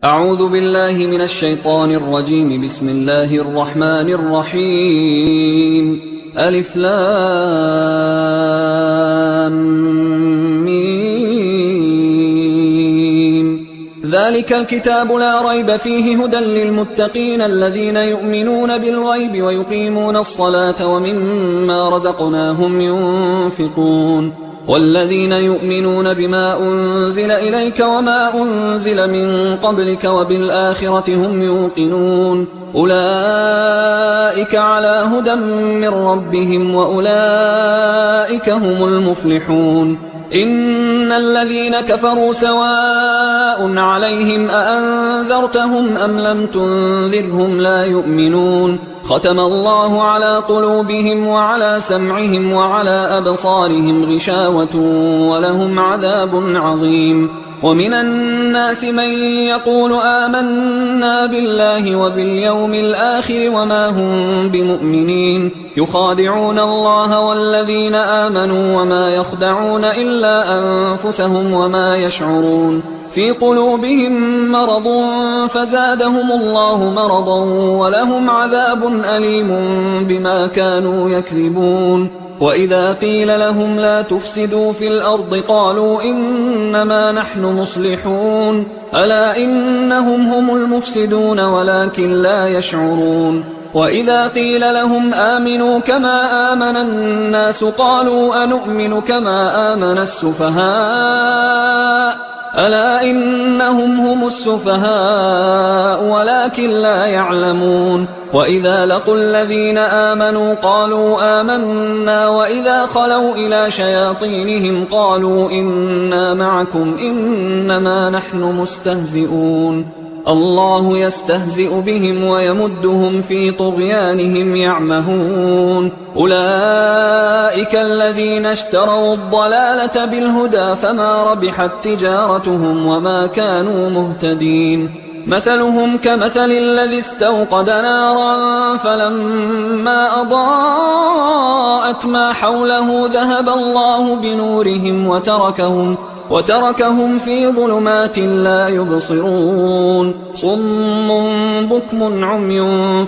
أعوذ بالله من الشيطان الرجيم. بسم الله الرحمن الرحيم. ألف لام ميم. ذلك الكتاب لا ريب فيه هدى للمتقين الذين يؤمنون بالغيب ويقيمون الصلاة ومما رزقناهم ينفقون والذين يؤمنون بما أنزل إليك وما أنزل من قبلك وبالآخرة هم يوقنون أولئك على هدى من ربهم وأولئك هم المفلحون. إن الذين كفروا سواء عليهم أأنذرتهم أم لم تنذرهم لا يؤمنون. ختم الله على قلوبهم وعلى سمعهم وعلى أبصارهم غشاوة ولهم عذاب عظيم. ومن الناس من يقول آمنا بالله وباليوم الآخر وما هم بمؤمنين يخادعون الله والذين آمنوا وما يخدعون إلا أنفسهم وما يشعرون. في قلوبهم مرض فزادهم الله مرضا ولهم عذاب أليم بما كانوا يكذبون. وإذا قيل لهم لا تفسدوا في الأرض قالوا إنما نحن مصلحون ألا إنهم هم المفسدون ولكن لا يشعرون. وإذا قيل لهم آمنوا كما آمن الناس قالوا أنؤمن كما آمن السفهاء ألا إنهم هم السفهاء ولكن لا يعلمون. وإذا لقوا الذين آمنوا قالوا آمنا وإذا خلوا إلى شياطينهم قالوا إنا معكم إنما نحن مستهزئون. الله يستهزئ بهم ويمدهم في طغيانهم يعمهون. أولئك الذين اشتروا الضلالة بالهدى فما ربحت تجارتهم وما كانوا مهتدين. مثلهم كمثل الذي استوقد نارا فلما أضاءت ما حوله ذهب الله بنورهم وتركهم في ظلمات لا يبصرون. صم بكم عمي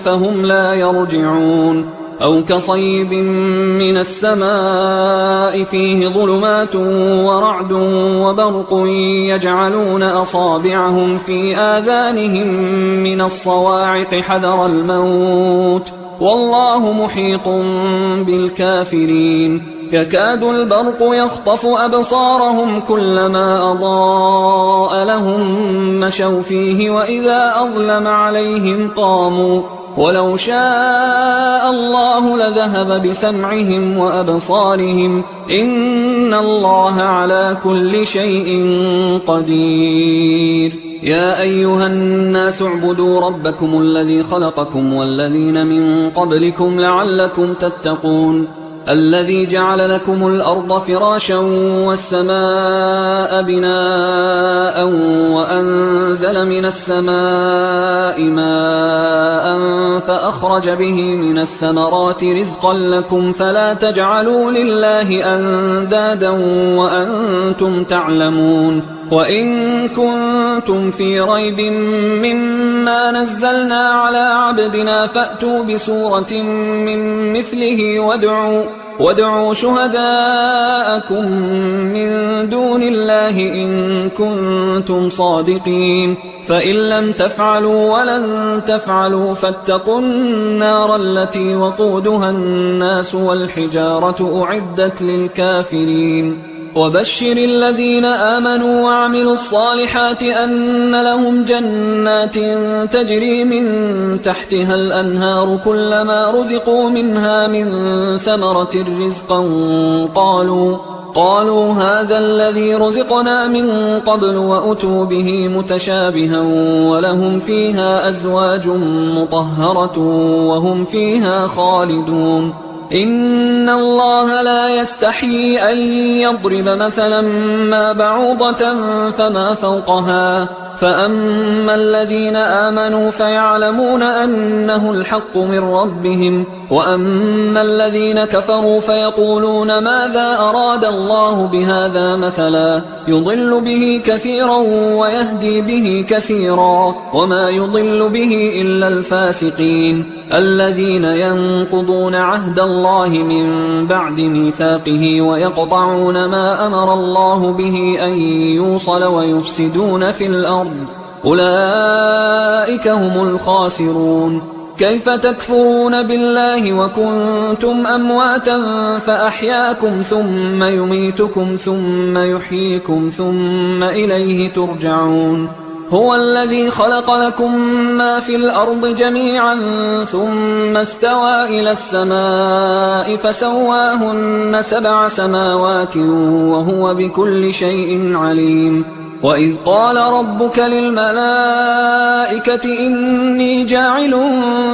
فهم لا يرجعون. أو كصيب من السماء فيه ظلمات ورعد وبرق يجعلون أصابعهم في آذانهم من الصواعق حذر الموت والله محيط بالكافرين. يكاد البرق يخطف أبصارهم كلما أضاء لهم مشوا فيه وإذا أظلم عليهم قاموا ولو شاء الله لذهب بسمعهم وأبصارهم إن الله على كل شيء قدير. يا أيها الناس اعبدوا ربكم الذي خلقكم والذين من قبلكم لعلكم تتقون. الذي جعل لكم الأرض فراشا والسماء بناء وأنزل من السماء ماء فأخرج به من الثمرات رزقا لكم فلا تجعلوا لله أندادا وأنتم تعلمون. وإن كنتم في ريب مما نزلنا على عبدنا فأتوا بسورة من مثله وادعوا شهداءكم من دون الله إن كنتم صادقين. فإن لم تفعلوا ولن تفعلوا فاتقوا النار التي وقودها الناس والحجارة أعدت للكافرين. وبشر الذين آمنوا وعملوا الصالحات أن لهم جنات تجري من تحتها الأنهار كلما رزقوا منها من ثمرة رزقا قالوا هذا الذي رزقنا من قبل وأتوا به متشابها ولهم فيها أزواج مطهرة وهم فيها خالدون. إن الله لا يستحيي أن يضرب مثلا ما بعوضة فما فوقها فأما الذين آمنوا فيعلمون أنه الحق من ربهم، وأما الذين كفروا فيقولون ماذا أراد الله بهذا مثلا يضل به كثيرا ويهدي به كثيرا، وما يضل به إلا الفاسقين الذين ينقضون عهد الله من بعد ميثاقه ويقطعون ما أمر الله به أن يوصل ويفسدون في الأرض، أولئك هم الخاسرون. كيف تكفرون بالله وكنتم أمواتا فأحياكم ثم يميتكم ثم يحييكم ثم إليه ترجعون. هو الذي خلق لكم ما في الأرض جميعا ثم استوى إلى السماء فسواهن 7 سماوات وهو بكل شيء عليم. وإذ قال ربك للملائكة إني جاعل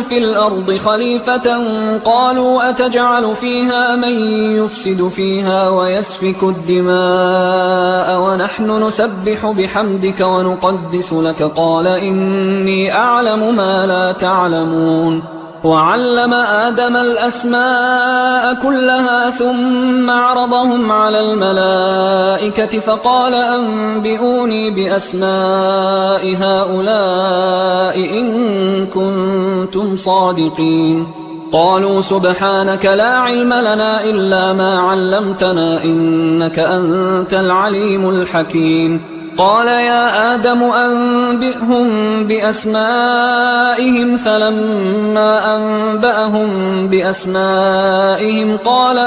في الأرض خليفة قالوا أتجعل فيها من يفسد فيها ويسفك الدماء ونحن نسبح بحمدك ونقدس لك قال إني أعلم ما لا تعلمون. وعلم آدم الأسماء كلها ثم عرضهم على الملائكة فقال أنبئوني بأسماء هؤلاء إن كنتم صادقين. قالوا سبحانك لا علم لنا إلا ما علمتنا إنك أنت العليم الحكيم. قال يا آدم أنبئهم بأسمائهم فلما أنبأهم بأسمائهم قال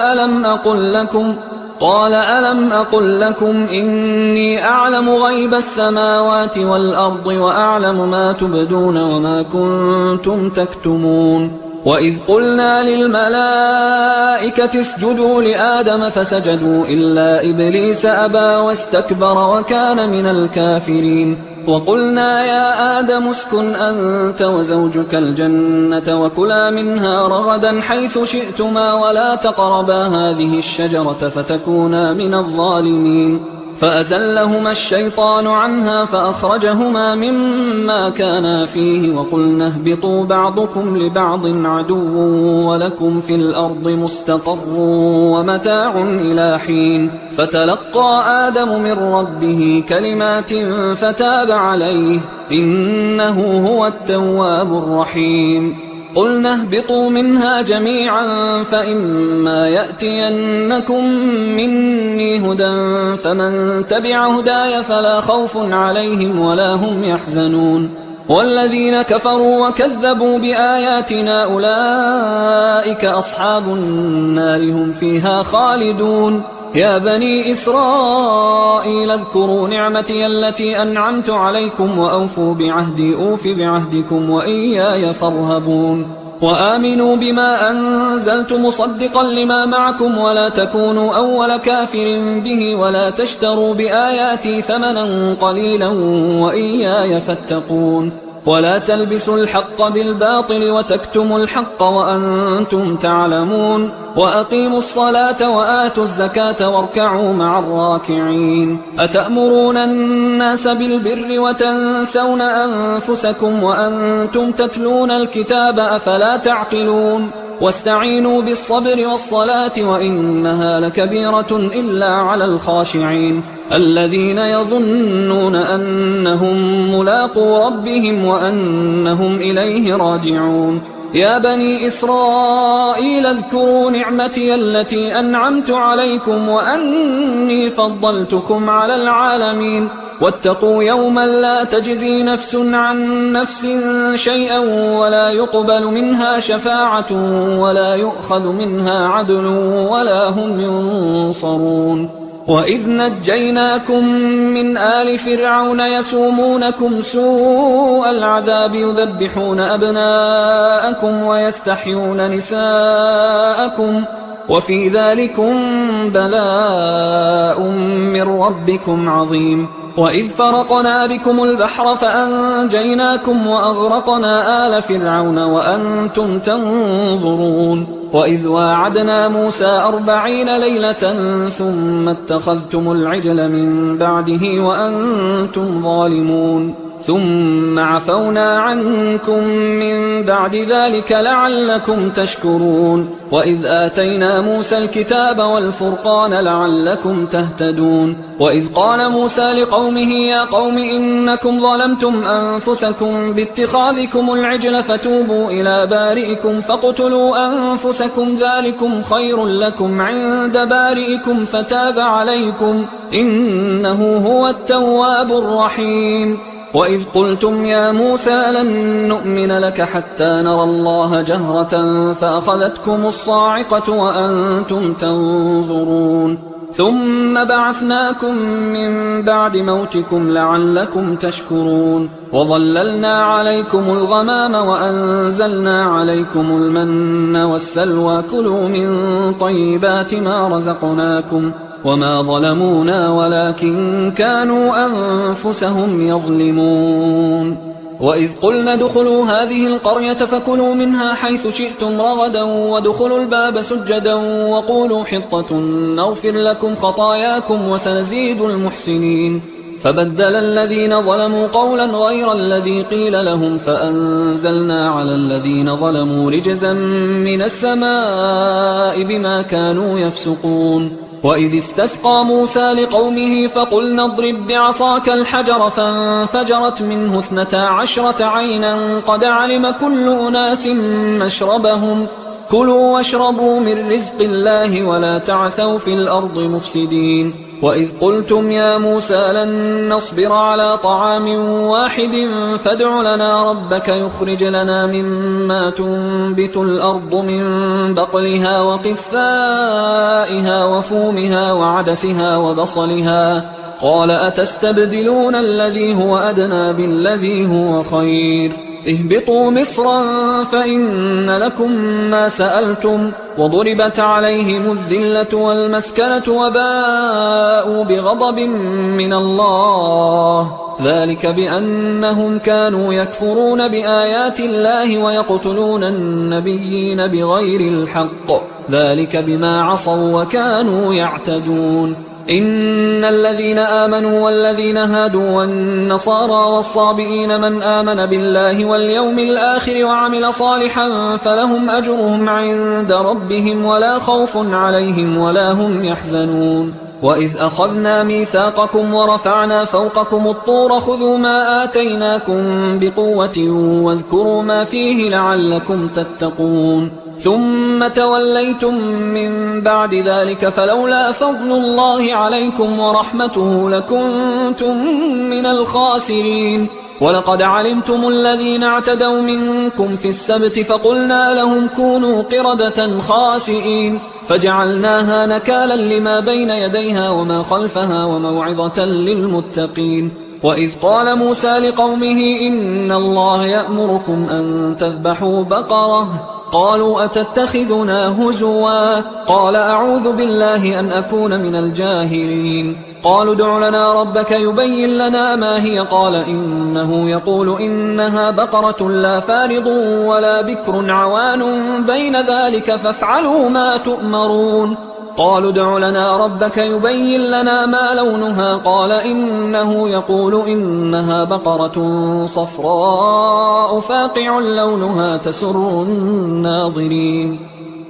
ألم أقل لكم إني أعلم غيب السماوات والأرض وأعلم ما تبدون وما كنتم تكتمون. وإذ قلنا للملائكة اسجدوا لآدم فسجدوا إلا إبليس أبى واستكبر وكان من الكافرين. وقلنا يا آدم اسكن أنت وزوجك الجنة وكلا منها رغدا حيث شئتما ولا تقربا هذه الشجرة فتكونا من الظالمين. فأزلهما الشيطان عنها فأخرجهما مما كانا فيه وقلنا اهبطوا بعضكم لبعض عدو ولكم في الأرض مستقر ومتاع إلى حين. فتلقى آدم من ربه كلمات فتاب عليه إنه هو التواب الرحيم. قلنا اهبطوا منها جميعا فإما يأتينكم مني هدى فمن تبع هداي فلا خوف عليهم ولا هم يحزنون. والذين كفروا وكذبوا بآياتنا أولئك أصحاب النار هم فيها خالدون. يا بني إسرائيل اذكروا نعمتي التي أنعمت عليكم وأوفوا بعهدي أوف بعهدكم وإياي فارهبون. وآمنوا بما أنزلت مصدقا لما معكم ولا تكونوا أول كافر به ولا تشتروا بآياتي ثمنا قليلا وإياي فاتقون. ولا تلبسوا الحق بالباطل وتكتموا الحق وأنتم تعلمون. وأقيموا الصلاة وآتوا الزكاة واركعوا مع الراكعين. أتأمرون الناس بالبر وتنسون أنفسكم وأنتم تتلون الكتاب أفلا تعقلون. واستعينوا بالصبر والصلاة وإنها لكبيرة إلا على الخاشعين الذين يظنون أنهم ملاقو ربهم وأنهم إليه راجعون. يا بني إسرائيل اذكروا نعمتي التي أنعمت عليكم وأني فضلتكم على العالمين. واتقوا يوما لا تجزي نفس عن نفس شيئا ولا يقبل منها شفاعة ولا يؤخذ منها عدل ولا هم ينصرون. وإذ نجيناكم من آل فرعون يسومونكم سوء العذاب يذبحون أبناءكم ويستحيون نساءكم وفي ذلكم بلاء من ربكم عظيم. وإذ فرقنا بكم البحر فأنجيناكم وأغرقنا آل فرعون وأنتم تنظرون. وإذ واعدنا موسى 40 ليلة ثم اتخذتم العجل من بعده وأنتم ظالمون. ثم عفونا عنكم من بعد ذلك لعلكم تشكرون وإذ آتينا موسى الكتاب والفرقان لعلكم تهتدون وإذ قال موسى لقومه يا قوم إنكم ظلمتم أنفسكم باتخاذكم العجل فتوبوا إلى بارئكم فاقتلوا أنفسكم ذلكم خير لكم عند بارئكم فتاب عليكم إنه هو التواب الرحيم وإذ قلتم يا موسى لن نؤمن لك حتى نرى الله جهرة فأخذتكم الصاعقة وأنتم تنظرون ثم بعثناكم من بعد موتكم لعلكم تشكرون وظللنا عليكم الغمام وأنزلنا عليكم المن والسلوى كلوا من طيبات ما رزقناكم وما ظلمونا ولكن كانوا أنفسهم يظلمون وإذ قلنا ادخلوا هذه القرية فكلوا منها حيث شئتم رغدا وادخلوا الباب سجدا وقولوا حطة نغفر لكم خطاياكم وسنزيد المحسنين فبدل الذين ظلموا قولا غير الذي قيل لهم فأنزلنا على الذين ظلموا رجزا من السماء بما كانوا يفسقون وإذ استسقى موسى لقومه فقلنا اضرب بعصاك الحجر فانفجرت منه 12 عينا قد علم كل أناس مشربهم كلوا واشربوا من رزق الله ولا تعثوا في الأرض مفسدين وإذ قلتم يا موسى لن نصبر على طعام واحد فادع لنا ربك يخرج لنا مما تنبت الأرض من بقلها وقثائها وفومها وعدسها وبصلها قال أتستبدلون الذي هو أدنى بالذي هو خير اهبطوا مصرا فإن لكم ما سألتم وضربت عليهم الذلة والمسكنة وباءوا بغضب من الله ذلك بأنهم كانوا يكفرون بآيات الله ويقتلون النبيين بغير الحق ذلك بما عصوا وكانوا يعتدون إن الذين آمنوا والذين هادوا والنصارى والصابئين من آمن بالله واليوم الآخر وعمل صالحا فلهم أجرهم عند ربهم ولا خوف عليهم ولا هم يحزنون وإذ أخذنا ميثاقكم ورفعنا فوقكم الطور خذوا ما آتيناكم بقوة واذكروا ما فيه لعلكم تتقون ثم توليتم من بعد ذلك فلولا فضل الله عليكم ورحمته لكنتم من الخاسرين ولقد علمتم الذين اعتدوا منكم في السبت فقلنا لهم كونوا قردة خاسئين فجعلناها نكالا لما بين يديها وما خلفها وموعظة للمتقين وإذ قال موسى لقومه إن الله يأمركم أن تذبحوا بقرة قالوا أتتخذنا هزوا قال أعوذ بالله أن أكون من الجاهلين قالوا ادع لنا ربك يبين لنا ما هي قال إنه يقول إنها بقرة لا فارض ولا بكر عوان بين ذلك فافعلوا ما تؤمرون قالوا ادع لنا ربك يبين لنا ما لونها قال إنه يقول إنها بقرة صفراء فاقع لونها تسر الناظرين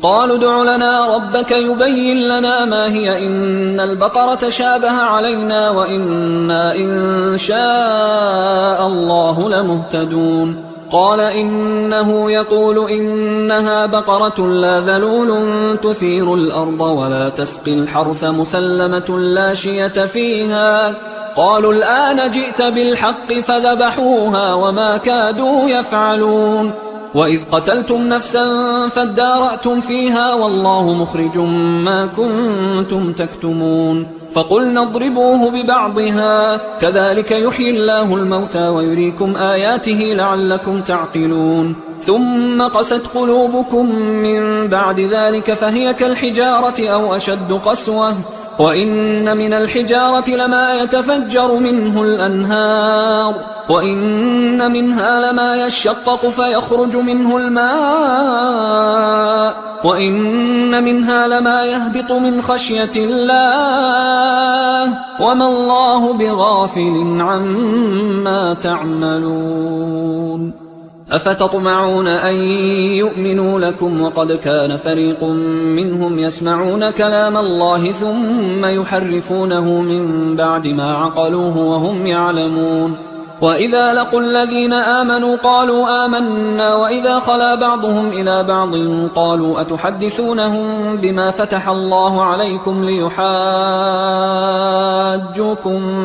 قالوا ادع لنا ربك يبين لنا ما هي إن البقرة شابه علينا وإنا إن شاء الله لمهتدون قال إنه يقول إنها بقرة لا ذلول تثير الأرض ولا تسقي الحرث مسلمة لا شية فيها قالوا الآن جئت بالحق فذبحوها وما كادوا يفعلون وإذ قتلتم نفسا فادارأتم فيها والله مخرج ما كنتم تكتمون فقلنا اضربوه ببعضها كذلك يحيي الله الموتى ويريكم آياته لعلكم تعقلون ثم قست قلوبكم من بعد ذلك فهي كالحجارة أو أشد قسوة وإن من الحجارة لما يتفجر منه الأنهار وإن منها لما يشقق فيخرج منه الماء وإن منها لما يهبط من خشية الله وما الله بغافل عما تعملون أفتطمعون أن يؤمنوا لكم وقد كان فريق منهم يسمعون كلام الله ثم يحرفونه من بعد ما عقلوه وهم يعلمون وإذا لقوا الذين آمنوا قالوا آمنا وإذا خلا بعضهم إلى بعض قالوا أتحدثونهم بما فتح الله عليكم ليحاجوكم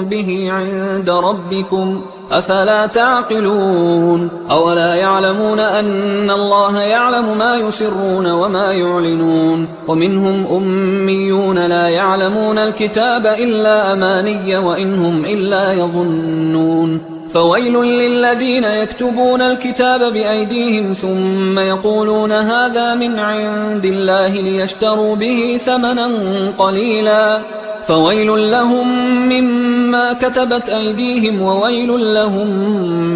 به عند ربكم أفلا تعقلون أولا يعلمون أن الله يعلم ما يسرون وما يعلنون ومنهم أميون لا يعلمون الكتاب إلا أماني وإنهم إلا يظنون فويل للذين يكتبون الكتاب بأيديهم ثم يقولون هذا من عند الله ليشتروا به ثمنا قليلا فويل لهم مما كتبت أيديهم وويل لهم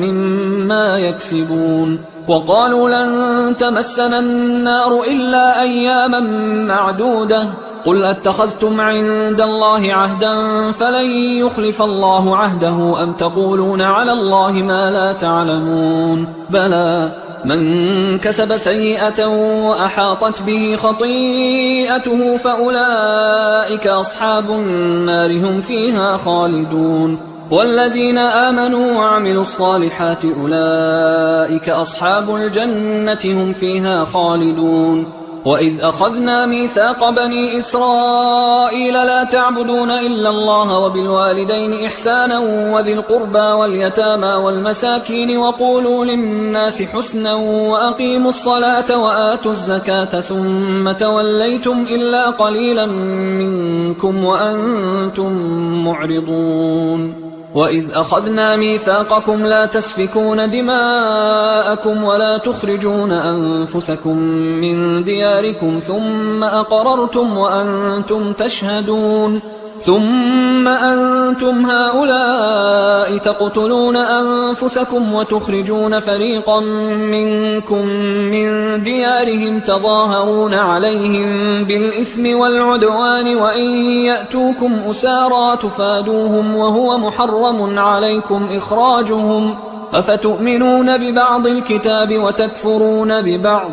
مما يكسبون وقالوا لن تمسنا النار إلا أياما معدودة قل أتخذتم عند الله عهدا فلن يخلف الله عهده أم تقولون على الله ما لا تعلمون بلى من كسب سيئة وأحاطت به خطيئته فأولئك أصحاب النار هم فيها خالدون والذين آمنوا وعملوا الصالحات أولئك أصحاب الجنة هم فيها خالدون وإذ أخذنا ميثاق بني إسرائيل لا تعبدون إلا الله وبالوالدين إحسانا وذي القربى واليتامى والمساكين وقولوا للناس حسنا وأقيموا الصلاة وآتوا الزكاة ثم توليتم إلا قليلا منكم وأنتم معرضون وإذ أخذنا ميثاقكم لا تسفكون دماءكم ولا تخرجون أنفسكم من دياركم ثم أقررتم وأنتم تشهدون ثم أنتم هؤلاء تقتلون أنفسكم وتخرجون فريقا منكم من ديارهم تظاهرون عليهم بالإثم والعدوان وإن يأتوكم أسارى تفادوهم وهو محرم عليكم إخراجهم أفتؤمنون ببعض الكتاب وتكفرون ببعض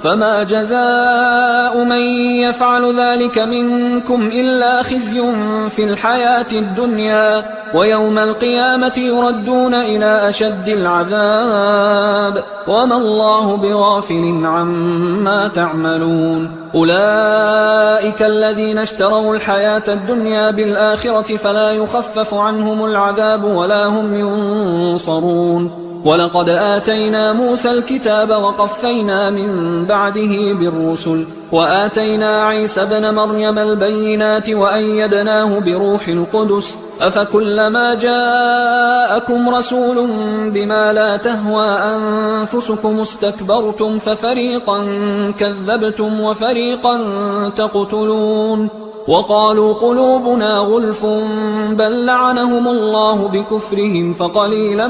فما جزاء من يفعل ذلك منكم إلا خزي في الحياة الدنيا ويوم القيامة يردون إلى أشد العذاب وما الله بغافل عما تعملون أولئك الذين اشتروا الحياة الدنيا بالآخرة فلا يخفف عنهم العذاب ولا هم ينصرون ولقد آتينا موسى الكتاب وقفينا من بعده بالرسل وآتينا عيسى ابن مريم البينات وأيدناه بروح القدس أفكلما جاءكم رسول بما لا تهوى أنفسكم استكبرتم ففريقا كذبتم وفريقا تقتلون وقالوا قلوبنا غلف بل لعنهم الله بكفرهم فقليلا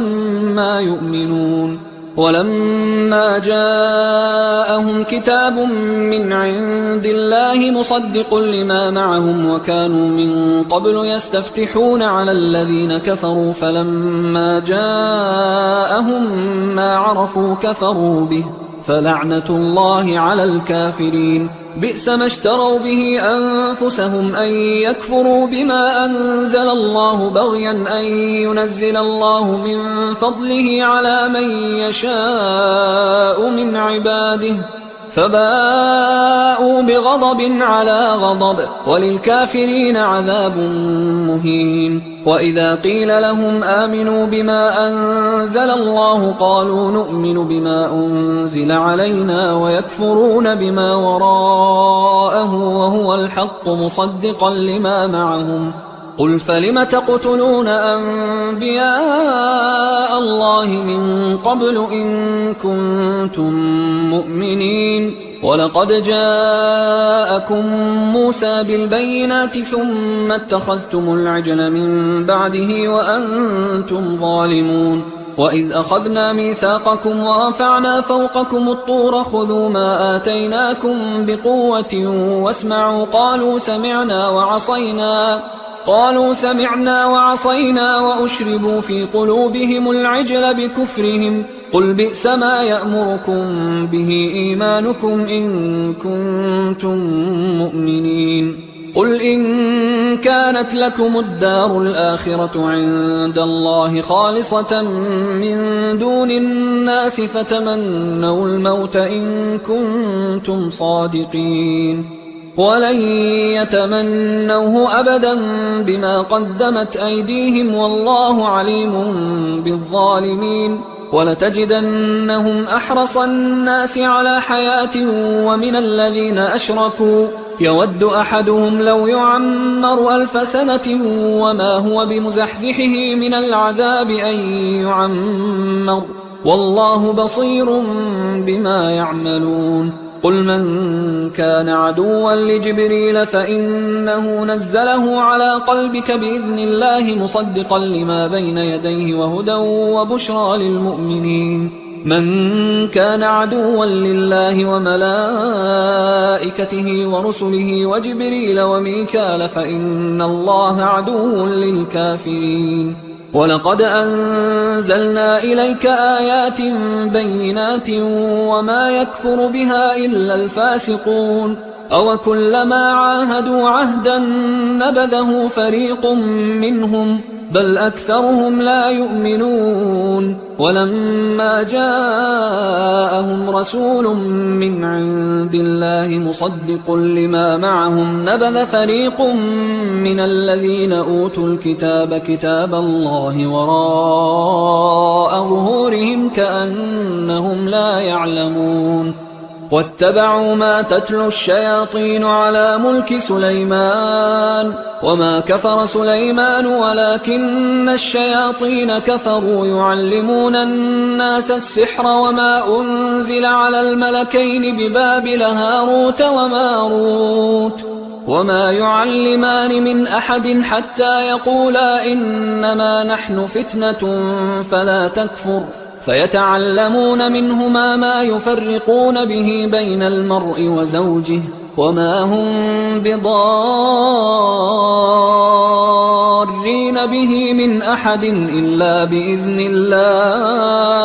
ما يؤمنون ولما جاءهم كتاب من عند الله مصدق لما معهم وكانوا من قبل يستفتحون على الذين كفروا فلما جاءهم ما عرفوا كفروا به فلعنة الله على الكافرين بئس ما اشتروا به أنفسهم أن يكفروا بما أنزل الله بغيا أن ينزل الله من فضله على من يشاء من عباده فباءوا بغضب على غضب وللكافرين عذاب مهين وإذا قيل لهم آمنوا بما أنزل الله قالوا نؤمن بما أنزل علينا ويكفرون بما وراءه وهو الحق مصدقا لما معهم قل فلم تقتلون أنبياء الله من قبل إن كنتم مؤمنين ولقد جاءكم موسى بالبينات ثم اتخذتم العجل من بعده وأنتم ظالمون وإذ أخذنا ميثاقكم ورفعنا فوقكم الطور خذوا ما آتيناكم بقوة واسمعوا قالوا سمعنا وعصينا وأشربوا في قلوبهم العجل بكفرهم قل بئس ما يأمركم به إيمانكم إن كنتم مؤمنين قل إن كانت لكم الدار الآخرة عند الله خالصة من دون الناس فتمنوا الموت إن كنتم صادقين ولن يتمنوه أبدا بما قدمت أيديهم والله عليم بالظالمين ولتجدنهم أحرص الناس على حياة ومن الذين أشركوا يود أحدهم لو يعمر 1000 سنة وما هو بمزحزحه من العذاب أن يعمر والله بصير بما يعملون قل من كان عدوا لجبريل فإنه نزله على قلبك بإذن الله مصدقا لما بين يديه وهدى وبشرى للمؤمنين من كان عدوا لله وملائكته ورسله وجبريل وميكال فإن الله عدو للكافرين ولقد أنزلنا إليك آيات بينات وما يكفر بها إلا الفاسقون أوكلما عاهدوا عهدا نبذه فريق منهم بل أكثرهم لا يؤمنون ولما جاءهم رسول من عند الله مصدق لما معهم نبذ فريق من الذين أوتوا الكتاب كتاب الله وراء ظهورهم كأنهم لا يعلمون واتبعوا ما تتلو الشياطين على ملك سليمان وما كفر سليمان ولكن الشياطين كفروا يعلمون الناس السحر وما أنزل على الملكين ببابل هاروت وماروت وما يعلمان من أحد حتى يقولا إنما نحن فتنة فلا تكفر فيتعلمون منهما ما يفرقون به بين المرء وزوجه وما هم بضارين به من أحد إلا بإذن الله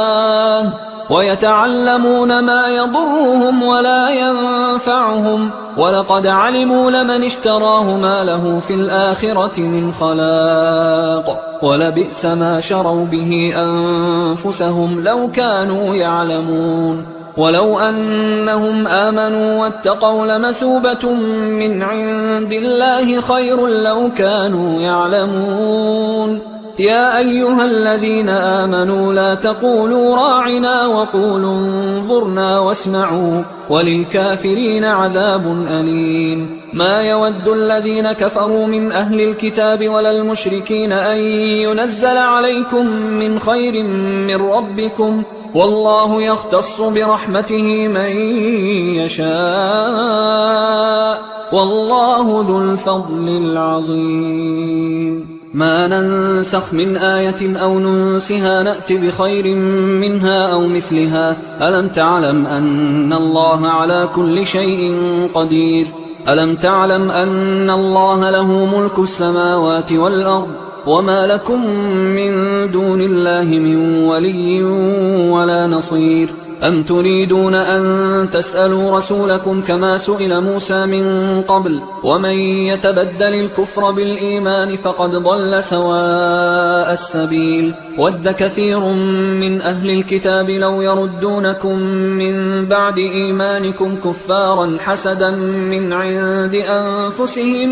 ويتعلمون ما يضرهم ولا ينفعهم ولقد علموا لمن اشتراه ما له في الآخرة من خلاق ولبئس ما شروا به أنفسهم لو كانوا يعلمون ولو أنهم آمنوا واتقوا لمثوبة من عند الله خير لو كانوا يعلمون يا أيها الذين آمنوا لا تقولوا راعنا وقولوا انظرنا واسمعوا وللكافرين عذاب أليم ما يود الذين كفروا من أهل الكتاب ولا المشركين أن ينزل عليكم من خير من ربكم والله يختص برحمته من يشاء والله ذو الفضل العظيم ما ننسخ من آية أو ننسها نأت بخير منها أو مثلها ألم تعلم أن الله على كل شيء قدير ألم تعلم أن الله له ملك السماوات والأرض وما لكم من دون الله من ولي ولا نصير أم تريدون أن تسألوا رسولكم كما سئل موسى من قبل ومن يتبدل الكفر بالإيمان فقد ضل سواء السبيل ود كثير من أهل الكتاب لو يردونكم من بعد إيمانكم كفارا حسدا من عند أنفسهم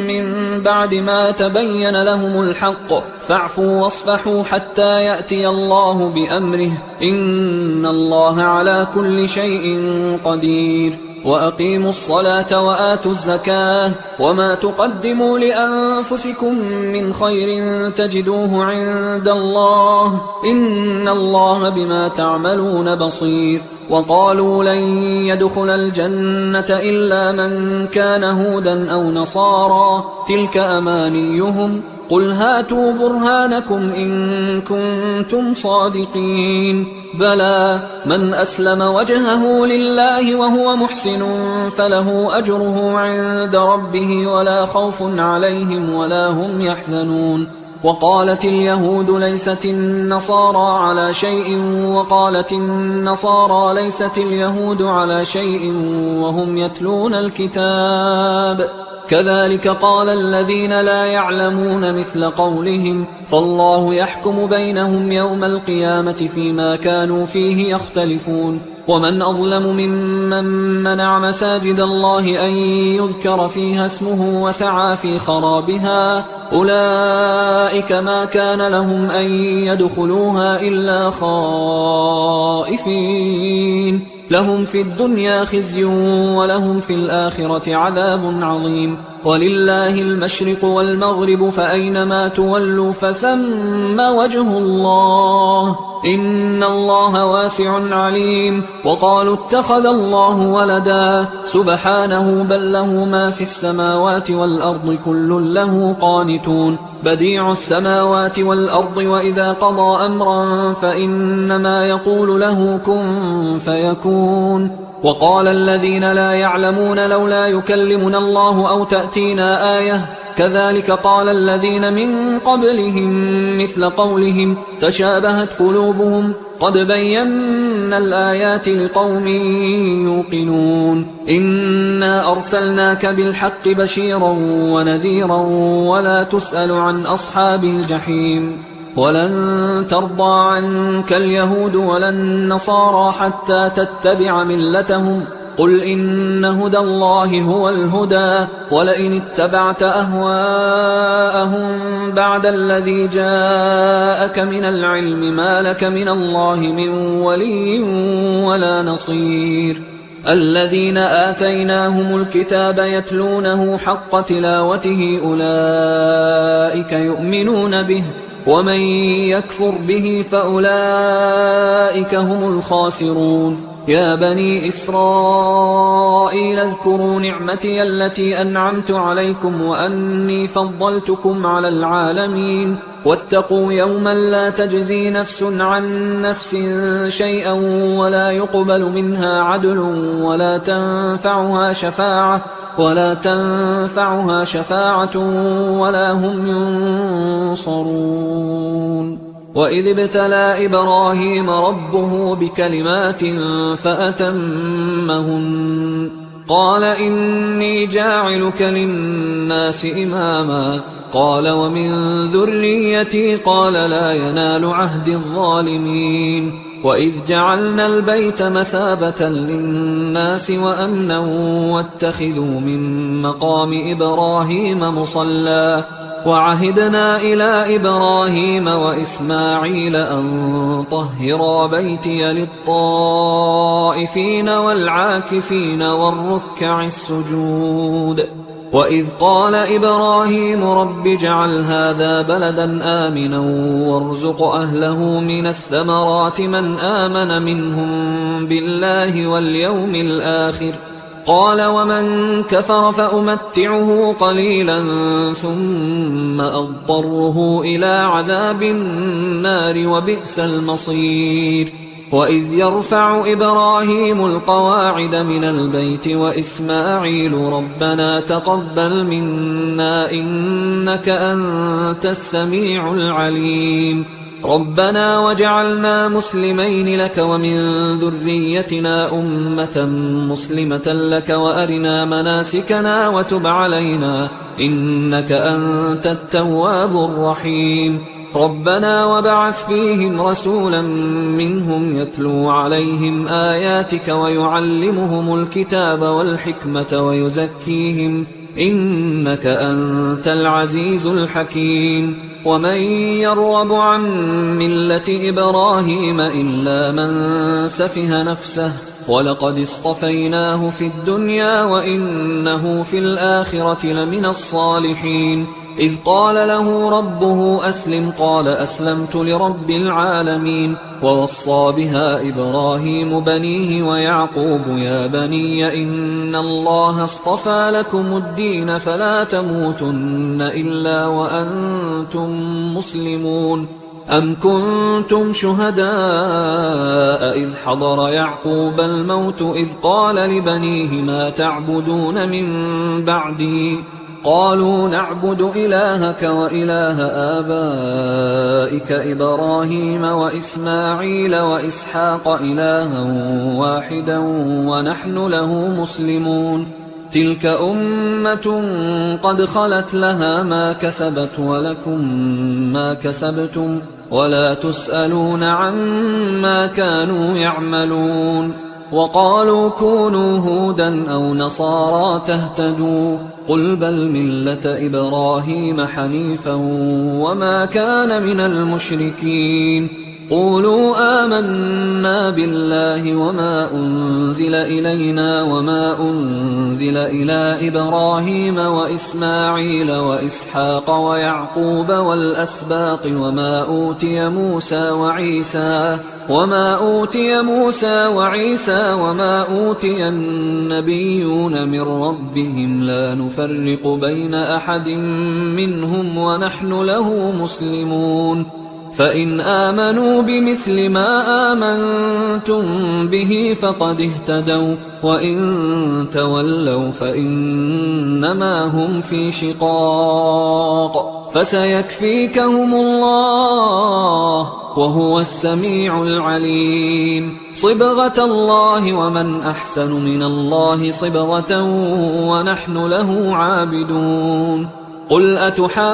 من بعد ما تبين لهم الحق فاعفوا واصفحوا حتى يأتي الله بأمره إن الله على كل شيء قدير وأقيموا الصلاة وآتوا الزكاة وما تقدموا لأنفسكم من خير تجدوه عند الله إن الله بما تعملون بصير وقالوا لن يدخل الجنة إلا من كان هودا أو نصارى تلك أمانيهم قل هاتوا برهانكم إن كنتم صادقين بلى من أسلم وجهه لله وهو محسن فله أجره عند ربه ولا خوف عليهم ولا هم يحزنون وقالت اليهود ليست النصارى على شيء وقالت النصارى ليست اليهود على شيء وهم يتلون الكتاب كذلك قال الذين لا يعلمون مثل قولهم فالله يحكم بينهم يوم القيامة فيما كانوا فيه يختلفون ومن أظلم ممن منع مساجد الله أن يذكر فيها اسمه وسعى في خرابها أولئك ما كان لهم أن يدخلوها إلا خائفين لهم في الدنيا خزي ولهم في الآخرة عذاب عظيم ولله المشرق والمغرب فأينما تولوا فثم وجه الله إن الله واسع عليم وقالوا اتخذ الله ولدا سبحانه بل له ما في السماوات والأرض كل له قانتون بديع السماوات والأرض وإذا قضى أمرا فإنما يقول له كن فيكون وقال الذين لا يعلمون لولا يكلمنا الله أو تأتينا آية كذلك قال الذين من قبلهم مثل قولهم تشابهت قلوبهم قد بينا الآيات لقوم يوقنون إنا أرسلناك بالحق بشيرا ونذيرا ولا تسأل عن أصحاب الجحيم ولن ترضى عنك اليهود ولا النصارى حتى تتبع ملتهم قل إن هدى الله هو الهدى ولئن اتبعت أهواءهم بعد الذي جاءك من العلم ما لك من الله من ولي ولا نصير الذين آتيناهم الكتاب يتلونه حق تلاوته أولئك يؤمنون به ومن يكفر به فأولئك هم الخاسرون يا بني إسرائيل اذكروا نعمتي التي أنعمت عليكم وأني فضلتكم على العالمين واتقوا يوما لا تجزي نفس عن نفس شيئا ولا يقبل منها عدل ولا تنفعها شفاعة ولا هم ينصرون وإذ ابتلى إبراهيم ربه بكلمات فأتمهن قال إني جاعلك للناس إماما قال ومن ذريتي قال لا ينال عهد الظالمين وإذ جعلنا البيت مثابة للناس وأمنا واتخذوا من مقام إبراهيم مصلى وعهدنا إلى إبراهيم وإسماعيل أن طهرا بيتي للطائفين والعاكفين والركع السجود وإذ قال إبراهيم رب اجعل هذا بلدا آمنا وارزق أهله من الثمرات من آمن منهم بالله واليوم الآخر قال ومن كفر فأمتعه قليلا ثم أضطره إلى عذاب النار وبئس المصير وإذ يرفع إبراهيم القواعد من البيت وإسماعيل ربنا تقبل منا إنك أنت السميع العليم ربنا وجعلنا مسلمين لك ومن ذريتنا أمة مسلمة لك وأرنا مناسكنا وتب علينا إنك أنت التواب الرحيم ربنا وابعث فيهم رسولا منهم يتلو عليهم آياتك ويعلمهم الكتاب والحكمة ويزكيهم إنك أنت العزيز الحكيم ومن يرغب عن ملة إبراهيم إلا من سفه نفسه ولقد اصطفيناه في الدنيا وإنه في الآخرة لمن الصالحين إذ قال له ربه أسلم قال أسلمت لرب العالمين. ووصى بها إبراهيم بنيه ويعقوب يا بني إن الله اصطفى لكم الدين فلا تموتن إلا وأنتم مسلمون. أم كنتم شهداء إذ حضر يعقوب الموت إذ قال لبنيه ما تعبدون من بعدي قالوا نعبد إلهك وإله آبائك إبراهيم وإسماعيل وإسحاق إلها واحدا ونحن له مسلمون. تلك أمة قد خلت لها ما كسبت ولكم ما كسبتم ولا تسألون عما كانوا يعملون. وقالوا كونوا هودا أو نصارى تهتدوا قل بل ملة إبراهيم حنيفا وما كان من المشركين. قولوا آمنا بالله وما أنزل إلينا وما أنزل إلى إبراهيم وإسماعيل وإسحاق ويعقوب والأسباط وما أوتي موسى وعيسى وما أوتي النبيون من ربهم لا نفرق بين أحد منهم ونحن له مسلمون. فإن آمنوا بمثل ما آمنتم به فقد اهتدوا وإن تولوا فإنما هم في شقاق فسيكفيكهم الله وهو السميع العليم. صبغة الله ومن أحسن من الله صبغة ونحن له عابدون. قل أتحاجوننا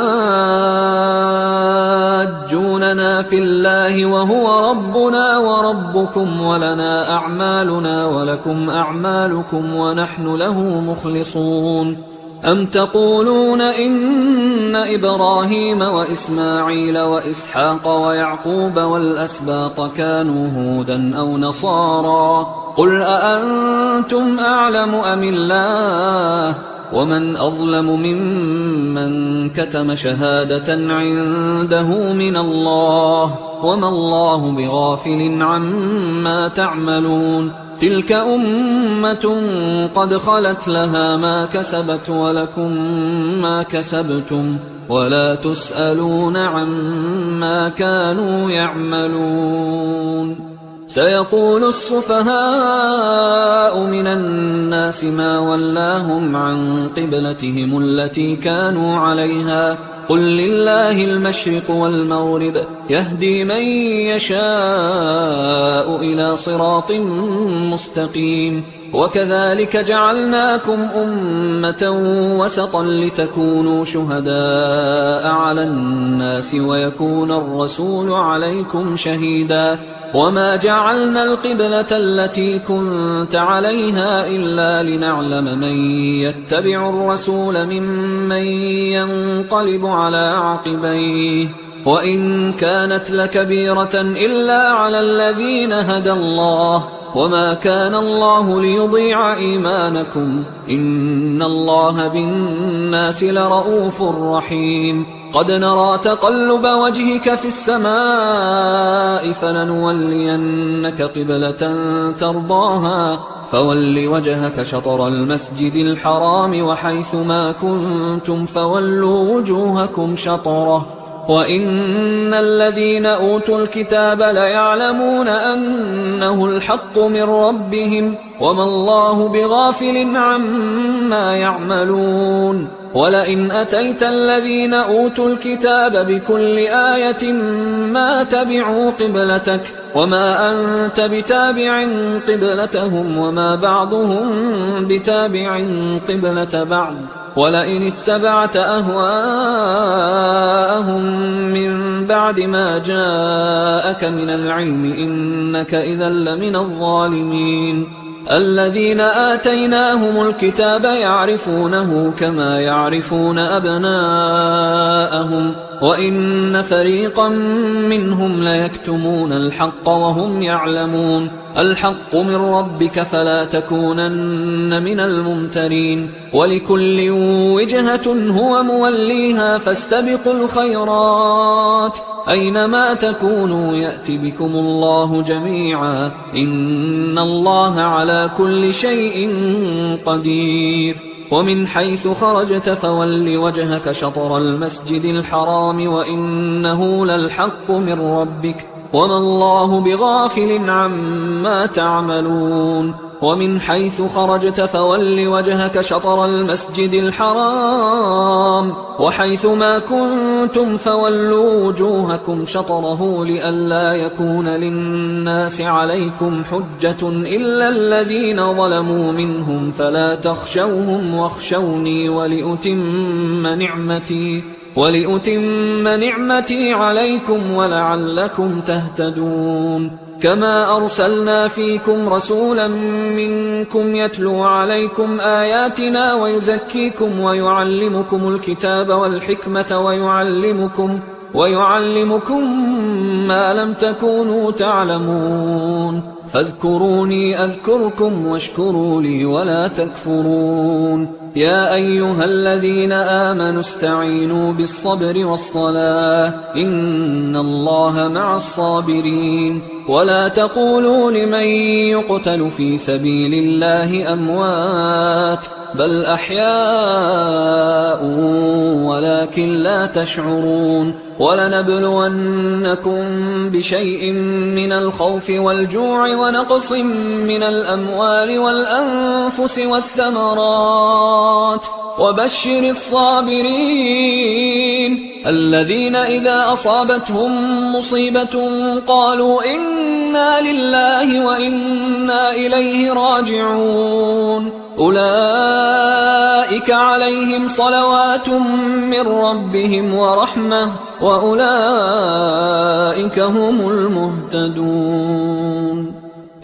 في الله وهو ربنا وربكم ولنا أعمالنا ولكم أعمالكم ونحن له مخلصون. أم تقولون إن إبراهيم وإسماعيل وإسحاق ويعقوب والأسباط كانوا هودا أو نصارى قل أأنتم أعلم أم الله ومن أظلم ممن كتم شهادة عنده من الله وما الله بغافل عما تعملون. تلك أمة قد خلت لها ما كسبت ولكم ما كسبتم ولا تسألون عما كانوا يعملون. سيقول السفهاء من الناس ما ولاهم عن قبلتهم التي كانوا عليها قل لله المشرق والمغرب يهدي من يشاء إلى صراط مستقيم. وكذلك جعلناكم أمة وسطا لتكونوا شهداء على الناس ويكون الرسول عليكم شهيدا. وما جعلنا القبلة التي كنت عليها إلا لنعلم من يتبع الرسول ممن ينقلب على عقبيه وإن كانت لكبيرة إلا على الذين هدى الله وما كان الله ليضيع إيمانكم إن الله بالناس لرؤوف رحيم. قد نرى تقلب وجهك في السماء فلنولينك قبلة ترضاها فول وجهك شطر المسجد الحرام وحيث ما كنتم فولوا وجوهكم شطره وإن الذين أوتوا الكتاب ليعلمون أنه الحق من ربهم وما الله بغافل عما يعملون. ولئن أتيت الذين أوتوا الكتاب بكل آية ما تبعوا قبلتك وما أنت بتابع قبلتهم وما بعضهم بتابع قبلة بعض ولئن اتبعت أهواءهم من بعد ما جاءك من العلم إنك إذا لمن الظالمين. الذين آتيناهم الكتاب يعرفونه كما يعرفون أبناءهم وإن فريقا منهم ليكتمون الحق وهم يعلمون. الحق من ربك فلا تكونن من الممترين ولكل وجهة هو موليها فاستبقوا الخيرات أينما تكونوا يأت بكم الله جميعا إن الله على كل شيء قدير ومن حيث خرجت فول وجهك شطر المسجد الحرام وإنه للحق من ربك وما الله بغافل عما تعملون ومن حيث خرجت فول وجهك شطر المسجد الحرام وحيث ما كنتم فولوا وجوهكم شطره لئلا يكون للناس عليكم حجة إلا الذين ظلموا منهم فلا تخشوهم واخشوني ولأتم نعمتي عليكم ولعلكم تهتدون كما أرسلنا فيكم رسولا منكم يتلو عليكم آياتنا ويزكيكم ويعلمكم الكتاب والحكمة ويعلمكم ما لم تكونوا تعلمون فاذكروني أذكركم واشكروا لي ولا تكفرون يا أيها الذين آمنوا استعينوا بالصبر والصلاة إن الله مع الصابرين ولا تقولوا لمن يقتل في سبيل الله أموات بل أحياء ولكن لا تشعرون ولنبلونكم بشيء من الخوف والجوع ونقص من الأموال والأنفس والثمرات وبشر الصابرين الذين إذا أصابتهم مصيبة قالوا إنا لله وإنا إليه راجعون أولئك عليهم صلوات من ربهم ورحمة وأولئك هم المهتدون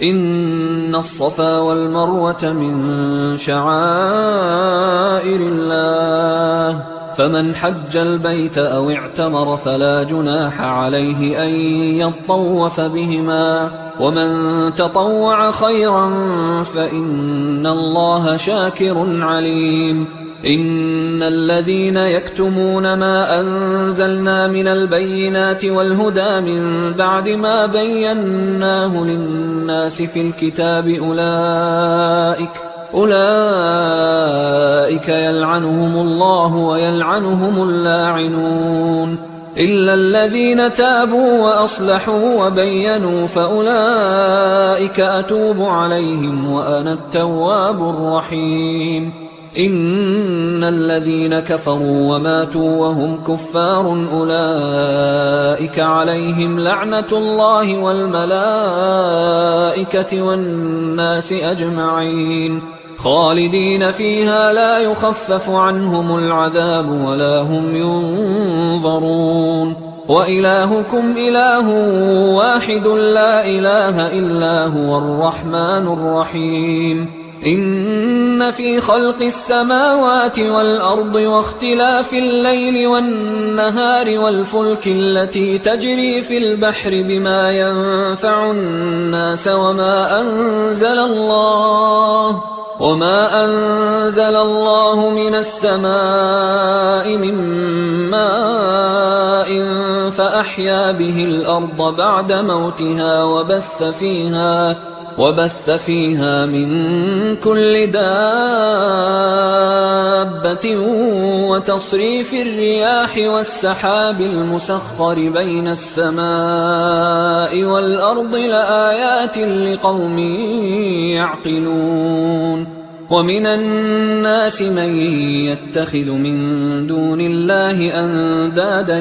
إن الصفا والمروة من شعائر الله فمن حج البيت أو اعتمر فلا جناح عليه أن يطوف بهما ومن تطوع خيرا فإن الله شاكر عليم إن الذين يكتمون ما أنزلنا من البينات والهدى من بعد ما بيناه للناس في الكتاب أولئك يلعنهم الله ويلعنهم اللاعنون إلا الذين تابوا وأصلحوا وبينوا فأولئك أتوب عليهم وأنا التواب الرحيم إن الذين كفروا وماتوا وهم كفار أولئك عليهم لعنة الله والملائكة والناس أجمعين خالدين فيها لا يخفف عنهم العذاب ولا هم ينظرون وإلهكم إله واحد لا إله إلا هو الرحمن الرحيم إن في خلق السماوات والأرض واختلاف الليل والنهار والفلك التي تجري في البحر بما ينفع الناس وما أنزل الله من السماء من ماء فأحيا به الأرض بعد موتها وبث فيها من كل دابة وتصريف الرياح والسحاب المسخر بين السماء والأرض لآيات لقوم يعقلون ومن الناس من يتخذ من دون الله أندادا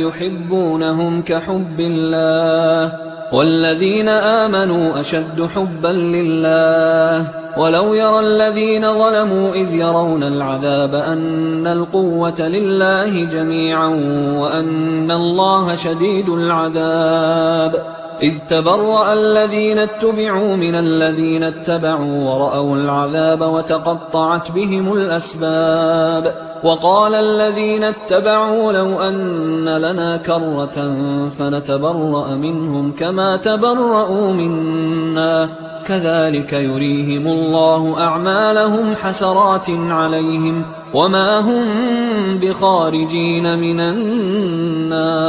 يحبونهم كحب الله والذين آمنوا أشد حبا لله ولو يرى الذين ظلموا إذ يرون العذاب أن القوة لله جميعا وأن الله شديد العذاب إذ تبرأ الذين اتبعوا من الذين اتبعوا ورأوا العذاب وتقطعت بهم الأسباب وقال الذين اتبعوا لو أن لنا كرة فنتبرأ منهم كما تبرأوا منا كذلك يريهم الله أعمالهم حسرات عليهم وما هم بخارجين من النار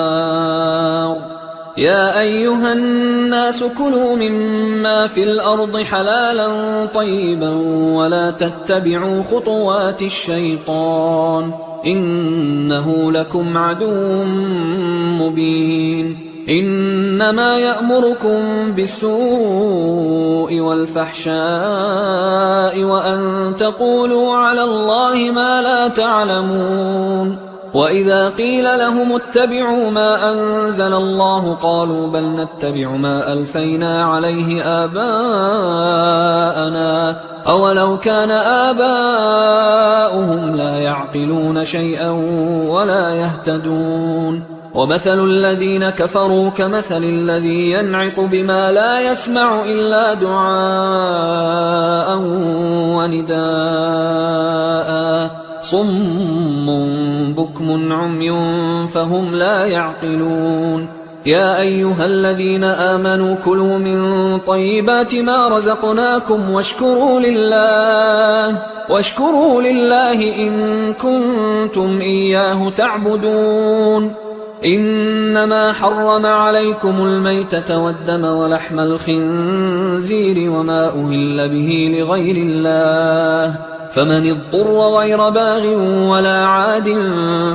يا أيها الناس كلوا مما في الأرض حلالا طيبا ولا تتبعوا خطوات الشيطان إنه لكم عدو مبين إنما يأمركم بالسوء والفحشاء وأن تقولوا على الله ما لا تعلمون وإذا قيل لهم اتبعوا ما أنزل الله قالوا بل نتبع ما ألفينا عليه آباءنا أولو كان آباؤهم لا يعقلون شيئا ولا يهتدون ومثل الذين كفروا كمثل الذي ينعق بما لا يسمع إلا دعاء ونداء صم بكم عمي فهم لا يعقلون يا أيها الذين آمنوا كلوا من طيبات ما رزقناكم واشكروا لله إن كنتم إياه تعبدون إنما حرم عليكم الميتة والدم ولحم الخنزير وما أهل به لغير الله فمن اضطر غير باغ ولا عاد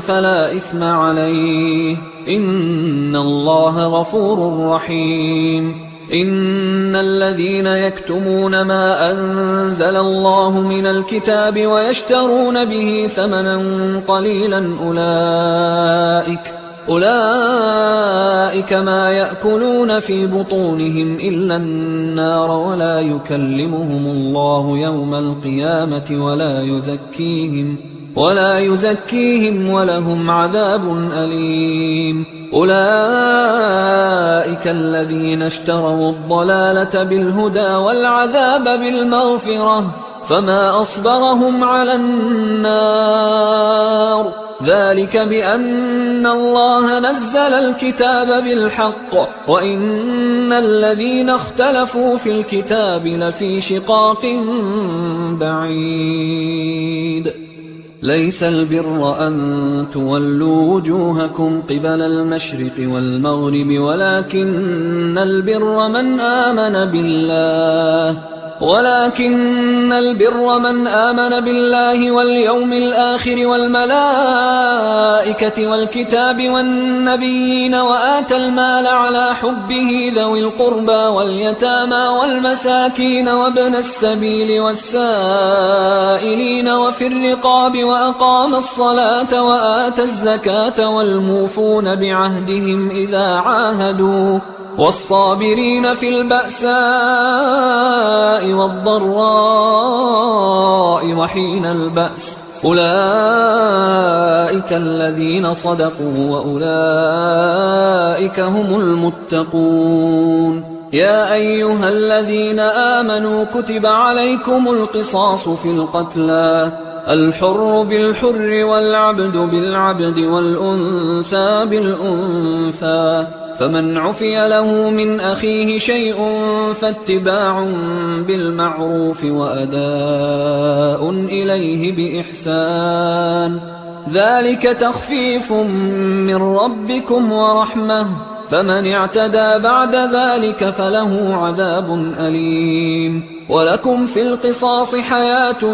فلا إثم عليه إن الله غفور رحيم إن الذين يكتمون ما أنزل الله من الكتاب ويشترون به ثمنا قليلا أولئك ما يأكلون في بطونهم إلا النار ولا يكلمهم الله يوم القيامة ولا يزكيهم ولهم عذاب أليم أولئك الذين اشتروا الضلالة بالهدى والعذاب بالمغفرة فما أصبرهم على النار ذلك بأن الله نزل الكتاب بالحق وإن الذين اختلفوا في الكتاب لفي شقاق بعيد ليس البر أن تولوا وجوهكم قبل المشرق والمغرب ولكن البر من آمن بالله واليوم الآخر والملائكة والكتاب والنبيين وآتى المال على حبه ذوي القربى واليتامى والمساكين وابن السبيل والسائلين وفي الرقاب وأقام الصلاة وآتى الزكاة والموفون بعهدهم إذا عاهدوا والصابرين في البأساء والضراء وحين البأس أولئك الذين صدقوا وأولئك هم المتقون يا أيها الذين آمنوا كتب عليكم القصاص في القتلى الحر بالحر والعبد بالعبد والأنثى بالأنثى فمن عفي له من أخيه شيء فاتباع بالمعروف وأداء إليه بإحسان ذلك تخفيف من ربكم ورحمة فمن اعتدى بعد ذلك فله عذاب أليم ولكم في القصاص حياة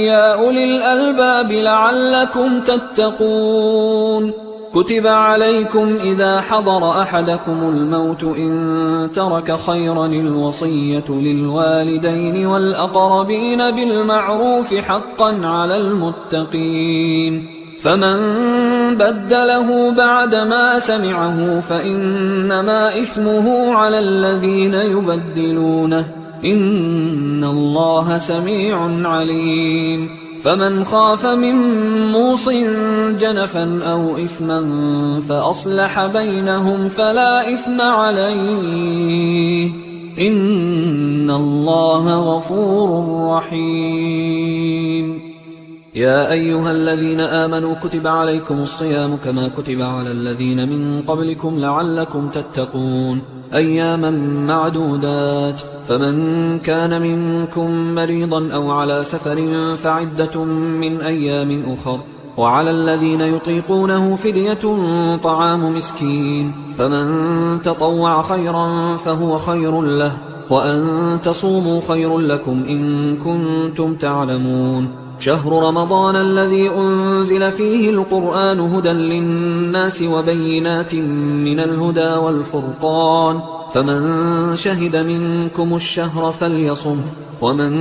يا أولي الألباب لعلكم تتقون كتب عليكم إذا حضر أحدكم الموت إن ترك خيرا الوصية للوالدين والأقربين بالمعروف حقا على المتقين فمن بدله بعدما سمعه فإنما إثمه على الذين يبدلونه إن الله سميع عليم فمن خاف من موص جنفا أو إثما فأصلح بينهم فلا إثم عليه إن الله غفور رحيم. يا أيها الذين آمنوا كتب عليكم الصيام كما كتب على الذين من قبلكم لعلكم تتقون أياما معدودات، فمن كان منكم مريضا أو على سفر فعدة من أيام أخر، وعلى الذين يطيقونه فدية طعام مسكين، فمن تطوع خيرا فهو خير له، وأن تصوموا خير لكم إن كنتم تعلمون. شهر رمضان الذي أنزل فيه القرآن هدى للناس وبينات من الهدى والفرقان، فمن شهد منكم الشهر فليصم، ومن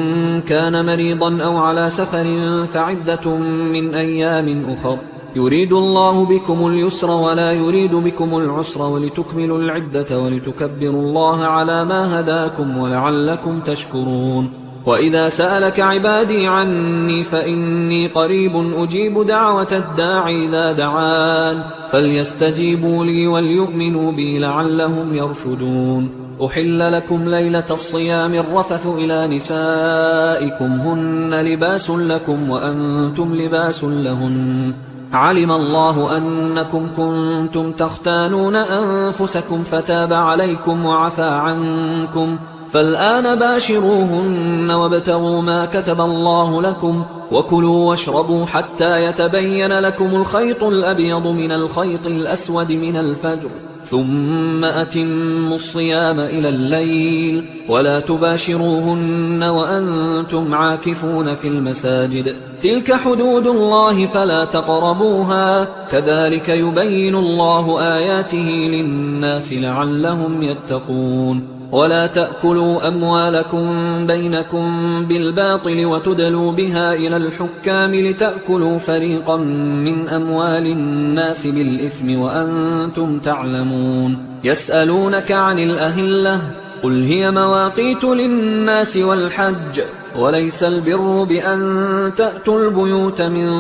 كان مريضا أو على سفر فعدة من أيام أخر، يريد الله بكم اليسر ولا يريد بكم العسر ولتكملوا العدة ولتكبروا الله على ما هداكم ولعلكم تشكرون. وإذا سألك عبادي عني فإني قريب أجيب دعوة الداع إذا دعان، فليستجيبوا لي وليؤمنوا بي لعلهم يرشدون. أحل لكم ليلة الصيام الرفث إلى نسائكم هن لباس لكم وأنتم لباس لهن، علم الله أنكم كنتم تختانون أنفسكم فتاب عليكم وعفى عنكم، فالآن باشروهن وابتغوا ما كتب الله لكم، وكلوا واشربوا حتى يتبين لكم الخيط الأبيض من الخيط الأسود من الفجر، ثم أتموا الصيام إلى الليل، ولا تباشروهن وأنتم عاكفون في المساجد، تلك حدود الله فلا تقربوها، كذلك يبين الله آياته للناس لعلهم يتقون. ولا تأكلوا أموالكم بينكم بالباطل وتدلوا بها إلى الحكام لتأكلوا فريقا من أموال الناس بالإثم وأنتم تعلمون. يسألونك عن الأهلة قل هي مواقيت للناس والحج، وليس البر بأن تأتوا البيوت من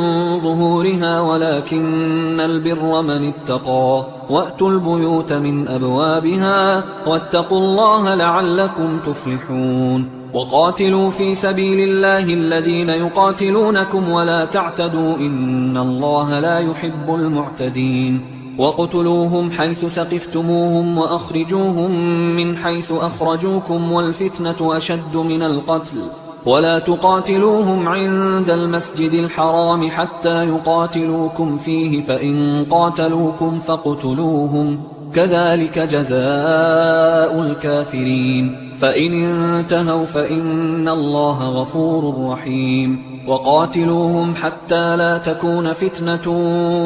ظهورها ولكن البر من اتقى، وأتوا البيوت من أبوابها واتقوا الله لعلكم تفلحون. وقاتلوا في سبيل الله الذين يقاتلونكم ولا تعتدوا إن الله لا يحب المعتدين. وقتلوهم حيث ثقفتموهم وأخرجوهم من حيث أخرجوكم والفتنة أشد من القتل، ولا تقاتلوهم عند المسجد الحرام حتى يقاتلوكم فيه، فإن قاتلوكم فاقتلوهم، كذلك جزاء الكافرين، فإن انتهوا فإن الله غفور رحيم. وقاتلوهم حتى لا تكون فتنة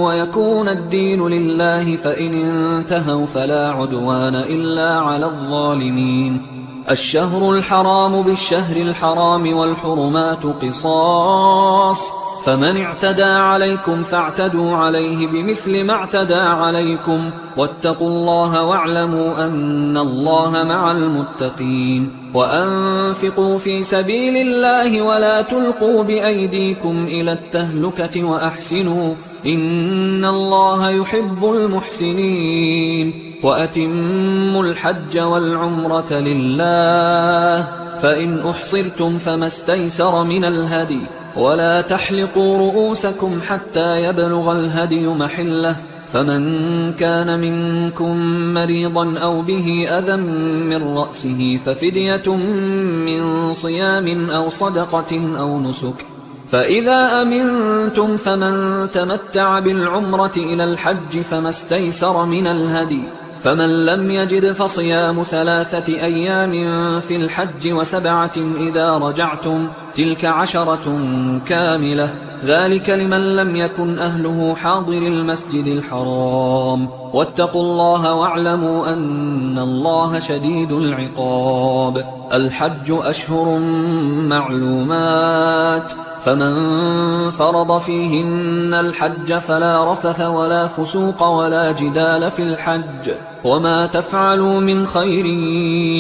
ويكون الدين لله، فإن انتهوا فلا عدوان إلا على الظالمين. الشهر الحرام بالشهر الحرام والحرمات قصاص، فمن اعتدى عليكم فاعتدوا عليه بمثل ما اعتدى عليكم، واتقوا الله واعلموا أن الله مع المتقين. وأنفقوا في سبيل الله ولا تلقوا بأيديكم إلى التهلكة وأحسنوا إن الله يحب المحسنين. وأتموا الحج والعمرة لله، فإن أحصرتم فما استيسر من الهدي، ولا تحلقوا رؤوسكم حتى يبلغ الهدي محله، فمن كان منكم مريضا أو به أذى من رأسه ففدية من صيام أو صدقة أو نسك، فإذا أمنتم فمن تمتع بالعمرة إلى الحج فما استيسر من الهدي، فمن لم يجد فصيام 3 أيام في الحج و7 إذا رجعتم، تلك 10 كاملة، ذلك لمن لم يكن أهله حاضر المسجد الحرام. واتقوا الله واعلموا أن الله شديد العقاب. الحج أشهر معلومات، فمن فرض فيهن الحج فلا رفث ولا فسوق ولا جدال في الحج، وما تفعلوا من خير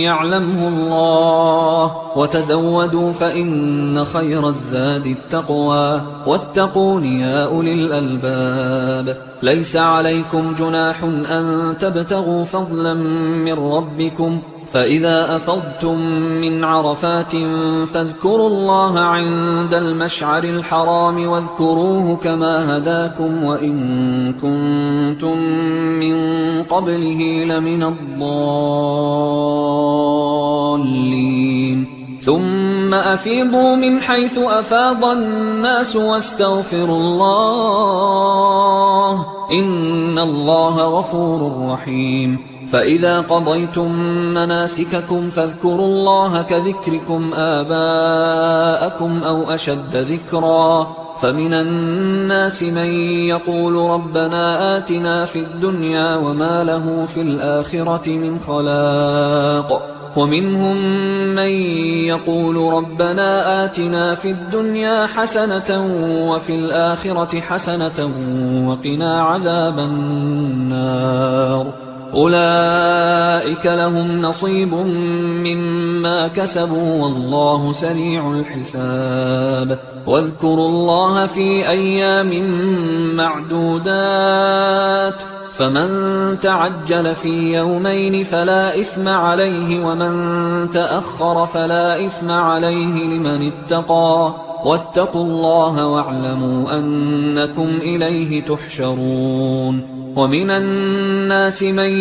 يعلمه الله، الله وتزودوا فإن خير الزاد التقوى واتقون يا أولي الألباب. ليس عليكم جناح أن تبتغوا فضلا من ربكم فإذا أفضتم من عرفات فاذكروا الله عند المشعر الحرام واذكروه كما هداكم وإن كنتم من قبله لمن الضالين. ثم أفيضوا من حيث أفاض الناس واستغفروا الله إن الله غفور رحيم. فإذا قضيتم مناسككم فاذكروا الله كذكركم آباءكم أو أشد ذكرا. فمن الناس من يقول ربنا آتنا في الدنيا وما له في الآخرة من خلاق ومنهم من يقول ربنا آتنا في الدنيا حسنة وفي الآخرة حسنة وقنا عذاب النار. أولئك لهم نصيب مما كسبوا والله سريع الحساب. واذكروا الله في أيام معدودات فمن تعجل في يومين فلا إثم عليه ومن تأخر فلا إثم عليه لمن اتقى واتقوا الله واعلموا أنكم إليه تحشرون. ومن الناس من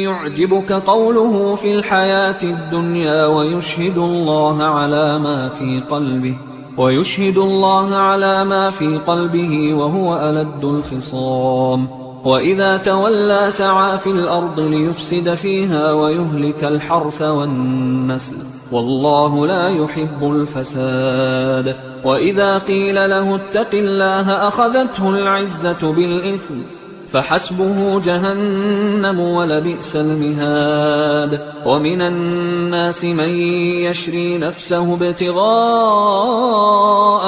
يعجبك قوله في الحياة الدنيا ويشهد الله على ما في قلبه وهو ألد الخصام. وإذا تولى سعى في الأرض ليفسد فيها ويهلك الحرث والنسل والله لا يحب الفساد. وإذا قيل له اتق الله أخذته العزة بالإثم فحسبه جهنم ولبئس المهاد. ومن الناس من يشري نفسه ابتغاء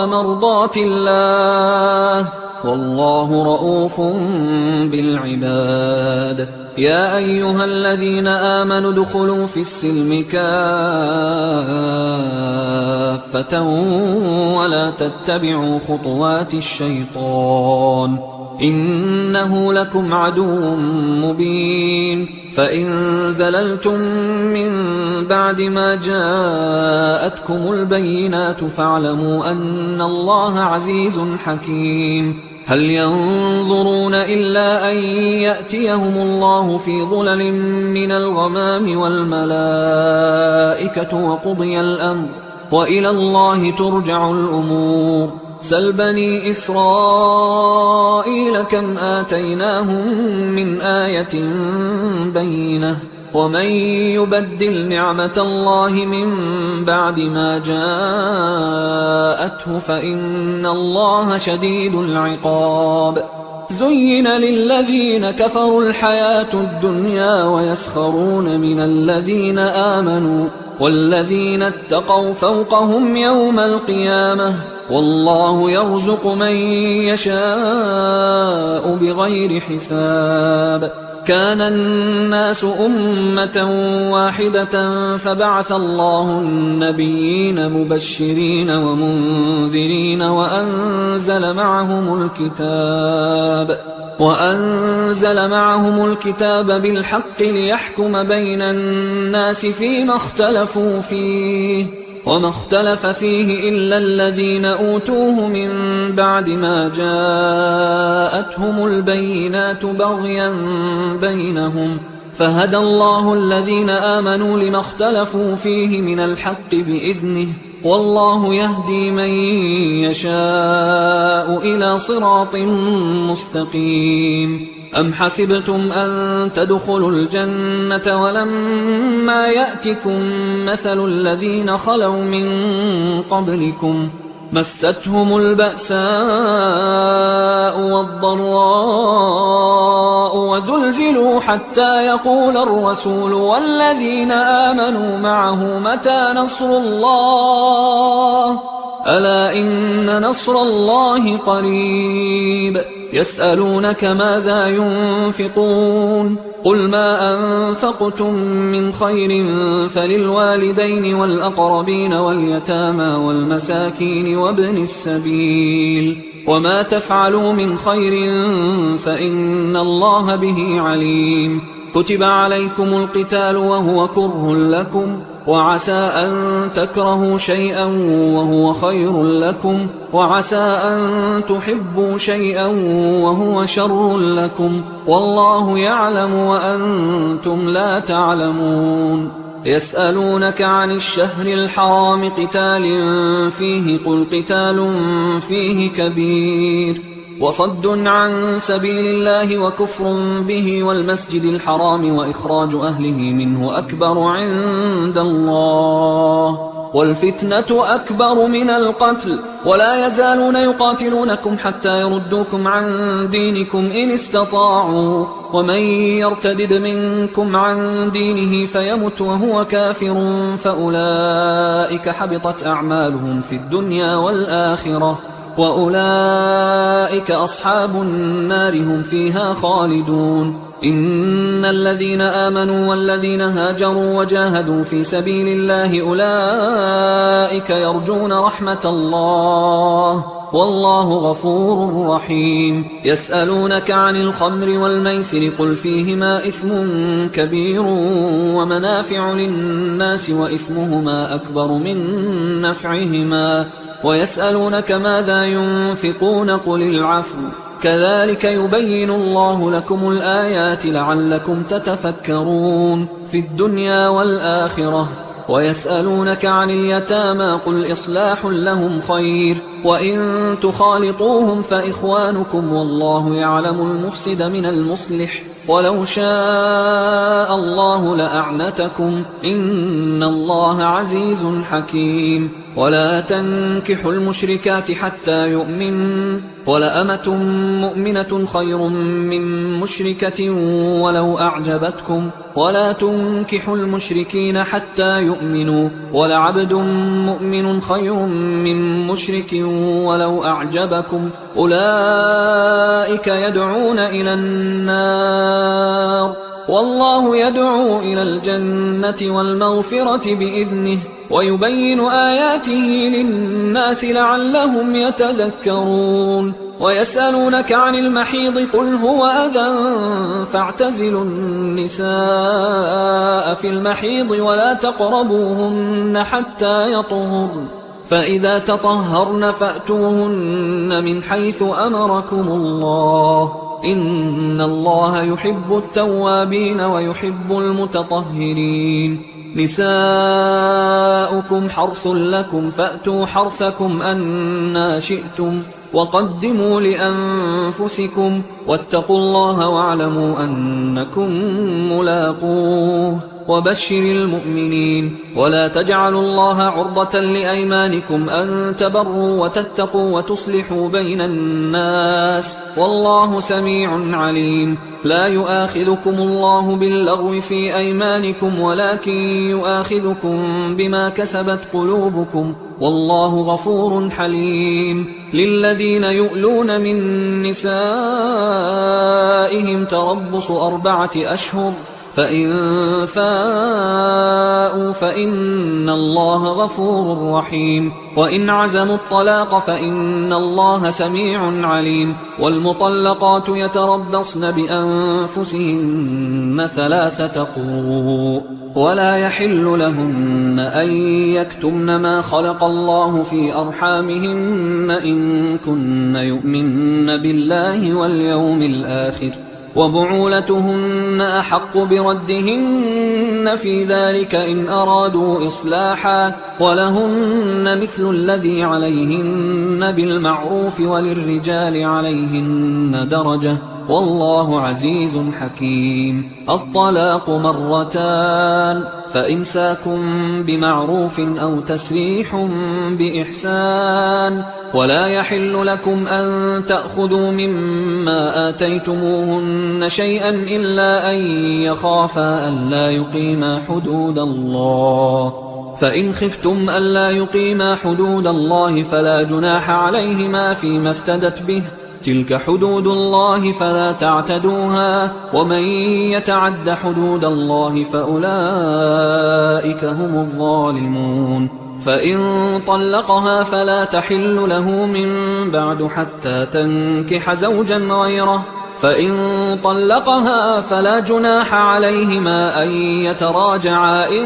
مرضات الله والله رؤوف بالعباد. يا أيها الذين آمنوا ادخلوا في السلم كافة ولا تتبعوا خطوات الشيطان إنه لكم عدو مبين. فإن زللتم من بعد ما جاءتكم البينات فاعلموا أن الله عزيز حكيم. هل ينظرون إلا أن يأتيهم الله في ظلل من الغمام والملائكة وقضي الأمر وإلى الله ترجع الأمور. سل بني إسرائيل كم آتيناهم من آية بينة ومن يبدل نعمة الله من بعد ما جاءته فإن الله شديد العقاب. زين للذين كفروا الحياة الدنيا ويسخرون من الذين آمنوا والذين اتقوا فوقهم يوم القيامة والله يرزق من يشاء بغير حساب. كان الناس أمة واحدة فبعث الله النبيين مبشرين ومنذرين وأنزل معهم الكتاب بالحق ليحكم بين الناس فيما اختلفوا فيه وما اختلف فيه إلا الذين أوتوه من بعد ما جاءتهم البينات بغيا بينهم فهدى الله الذين آمنوا لما اختلفوا فيه من الحق بإذنه والله يهدي من يشاء إلى صراط مستقيم. أم حسبتم أن تدخلوا الجنة ولما يأتكم مثل الذين خلوا من قبلكم مستهم البأساء والضراء وزلزلوا حتى يقول الرسول والذين آمنوا معه متى نصر الله ألا إن نصر الله قريب. يسألونك ماذا ينفقون قل ما أنفقتم من خير فللوالدين والأقربين واليتامى والمساكين وابن السبيل وما تفعلوا من خير فإن الله به عليم كتب عليكم القتال وهو كره لكم وعسى أن تكرهوا شيئا وهو خير لكم وعسى أن تحبوا شيئا وهو شر لكم والله يعلم وأنتم لا تعلمون يسألونك عن الشهر الحرام قتال فيه قل قتال فيه كبير وصد عن سبيل الله وكفر به والمسجد الحرام وإخراج أهله منه أكبر عند الله والفتنة أكبر من القتل ولا يزالون يقاتلونكم حتى يردوكم عن دينكم إن استطاعوا ومن يرتدد منكم عن دينه فيمت وهو كافر فأولئك حبطت أعمالهم في الدنيا والآخرة وأولئك أصحاب النار هم فيها خالدون إن الذين آمنوا والذين هاجروا وجاهدوا في سبيل الله أولئك يرجون رحمة الله والله غفور رحيم يسألونك عن الخمر والميسر قل فيهما إثم كبير ومنافع للناس وإثمهما أكبر من نفعهما ويسألونك ماذا ينفقون قل العفو كذلك يبين الله لكم الآيات لعلكم تتفكرون في الدنيا والآخرة ويسألونك عن اليتامى قل إصلاح لهم خير وإن تخالطوهم فإخوانكم والله يعلم المفسد من المصلح ولو شاء الله لأعنتكم إن الله عزيز حكيم ولا تنكحوا المشركات حتى يؤمن ولأمة مؤمنة خير من مشركة ولو أعجبتكم ولا تنكحوا المشركين حتى يؤمنوا ولعبد مؤمن خير من مشرك ولو أعجبكم أولئك يدعون إلى النار والله يدعو إلى الجنة والمغفرة بإذنه ويبين آياته للناس لعلهم يتذكرون ويسألونك عن المحيض قل هو أذى فاعتزلوا النساء في المحيض ولا تقربوهن حتى يطهرن فإذا تطهرن فأتوهن من حيث أمركم الله إن الله يحب التوابين ويحب المتطهرين نساؤكم حرث لكم فأتوا حرثكم أنى شئتم وقدموا لأنفسكم واتقوا الله واعلموا أنكم ملاقوه وبشر المؤمنين ولا تجعلوا الله عرضة لأيمانكم أن تبروا وتتقوا وتصلحوا بين الناس والله سميع عليم لا يؤاخذكم الله باللغو في أيمانكم ولكن يؤاخذكم بما كسبت قلوبكم والله غفور حليم للذين يؤلون من نسائهم تربص 4 أشهر فإن فاءوا فإن الله غفور رحيم وإن عزموا الطلاق فإن الله سميع عليم والمطلقات يتربصن بأنفسهن 3 قروء ولا يحل لهن أن يكتمن ما خلق الله في أرحامهن إن كن يؤمن بالله واليوم الآخر وبعولتهن أحق بردهن في ذلك إن أرادوا إصلاحا ولهن مثل الذي عليهن بالمعروف وللرجال عليهن درجة والله عزيز حكيم الطلاق 2 مرتان فإمساك بمعروف أو تسريح بإحسان ولا يحل لكم أن تأخذوا مما آتيتموهن شيئا إلا أن يخافا ألا يقيما حدود الله فإن خفتم ألا يقيما حدود الله فلا جناح عليهما فيما افتدت به تلك حدود الله فلا تعتدوها ومن يتعد حدود الله فأولئك هم الظالمون فإن طلقها فلا تحل له من بعد حتى تنكح زوجا غيره فإن طلقها فلا جناح عليهما أن يتراجعا إن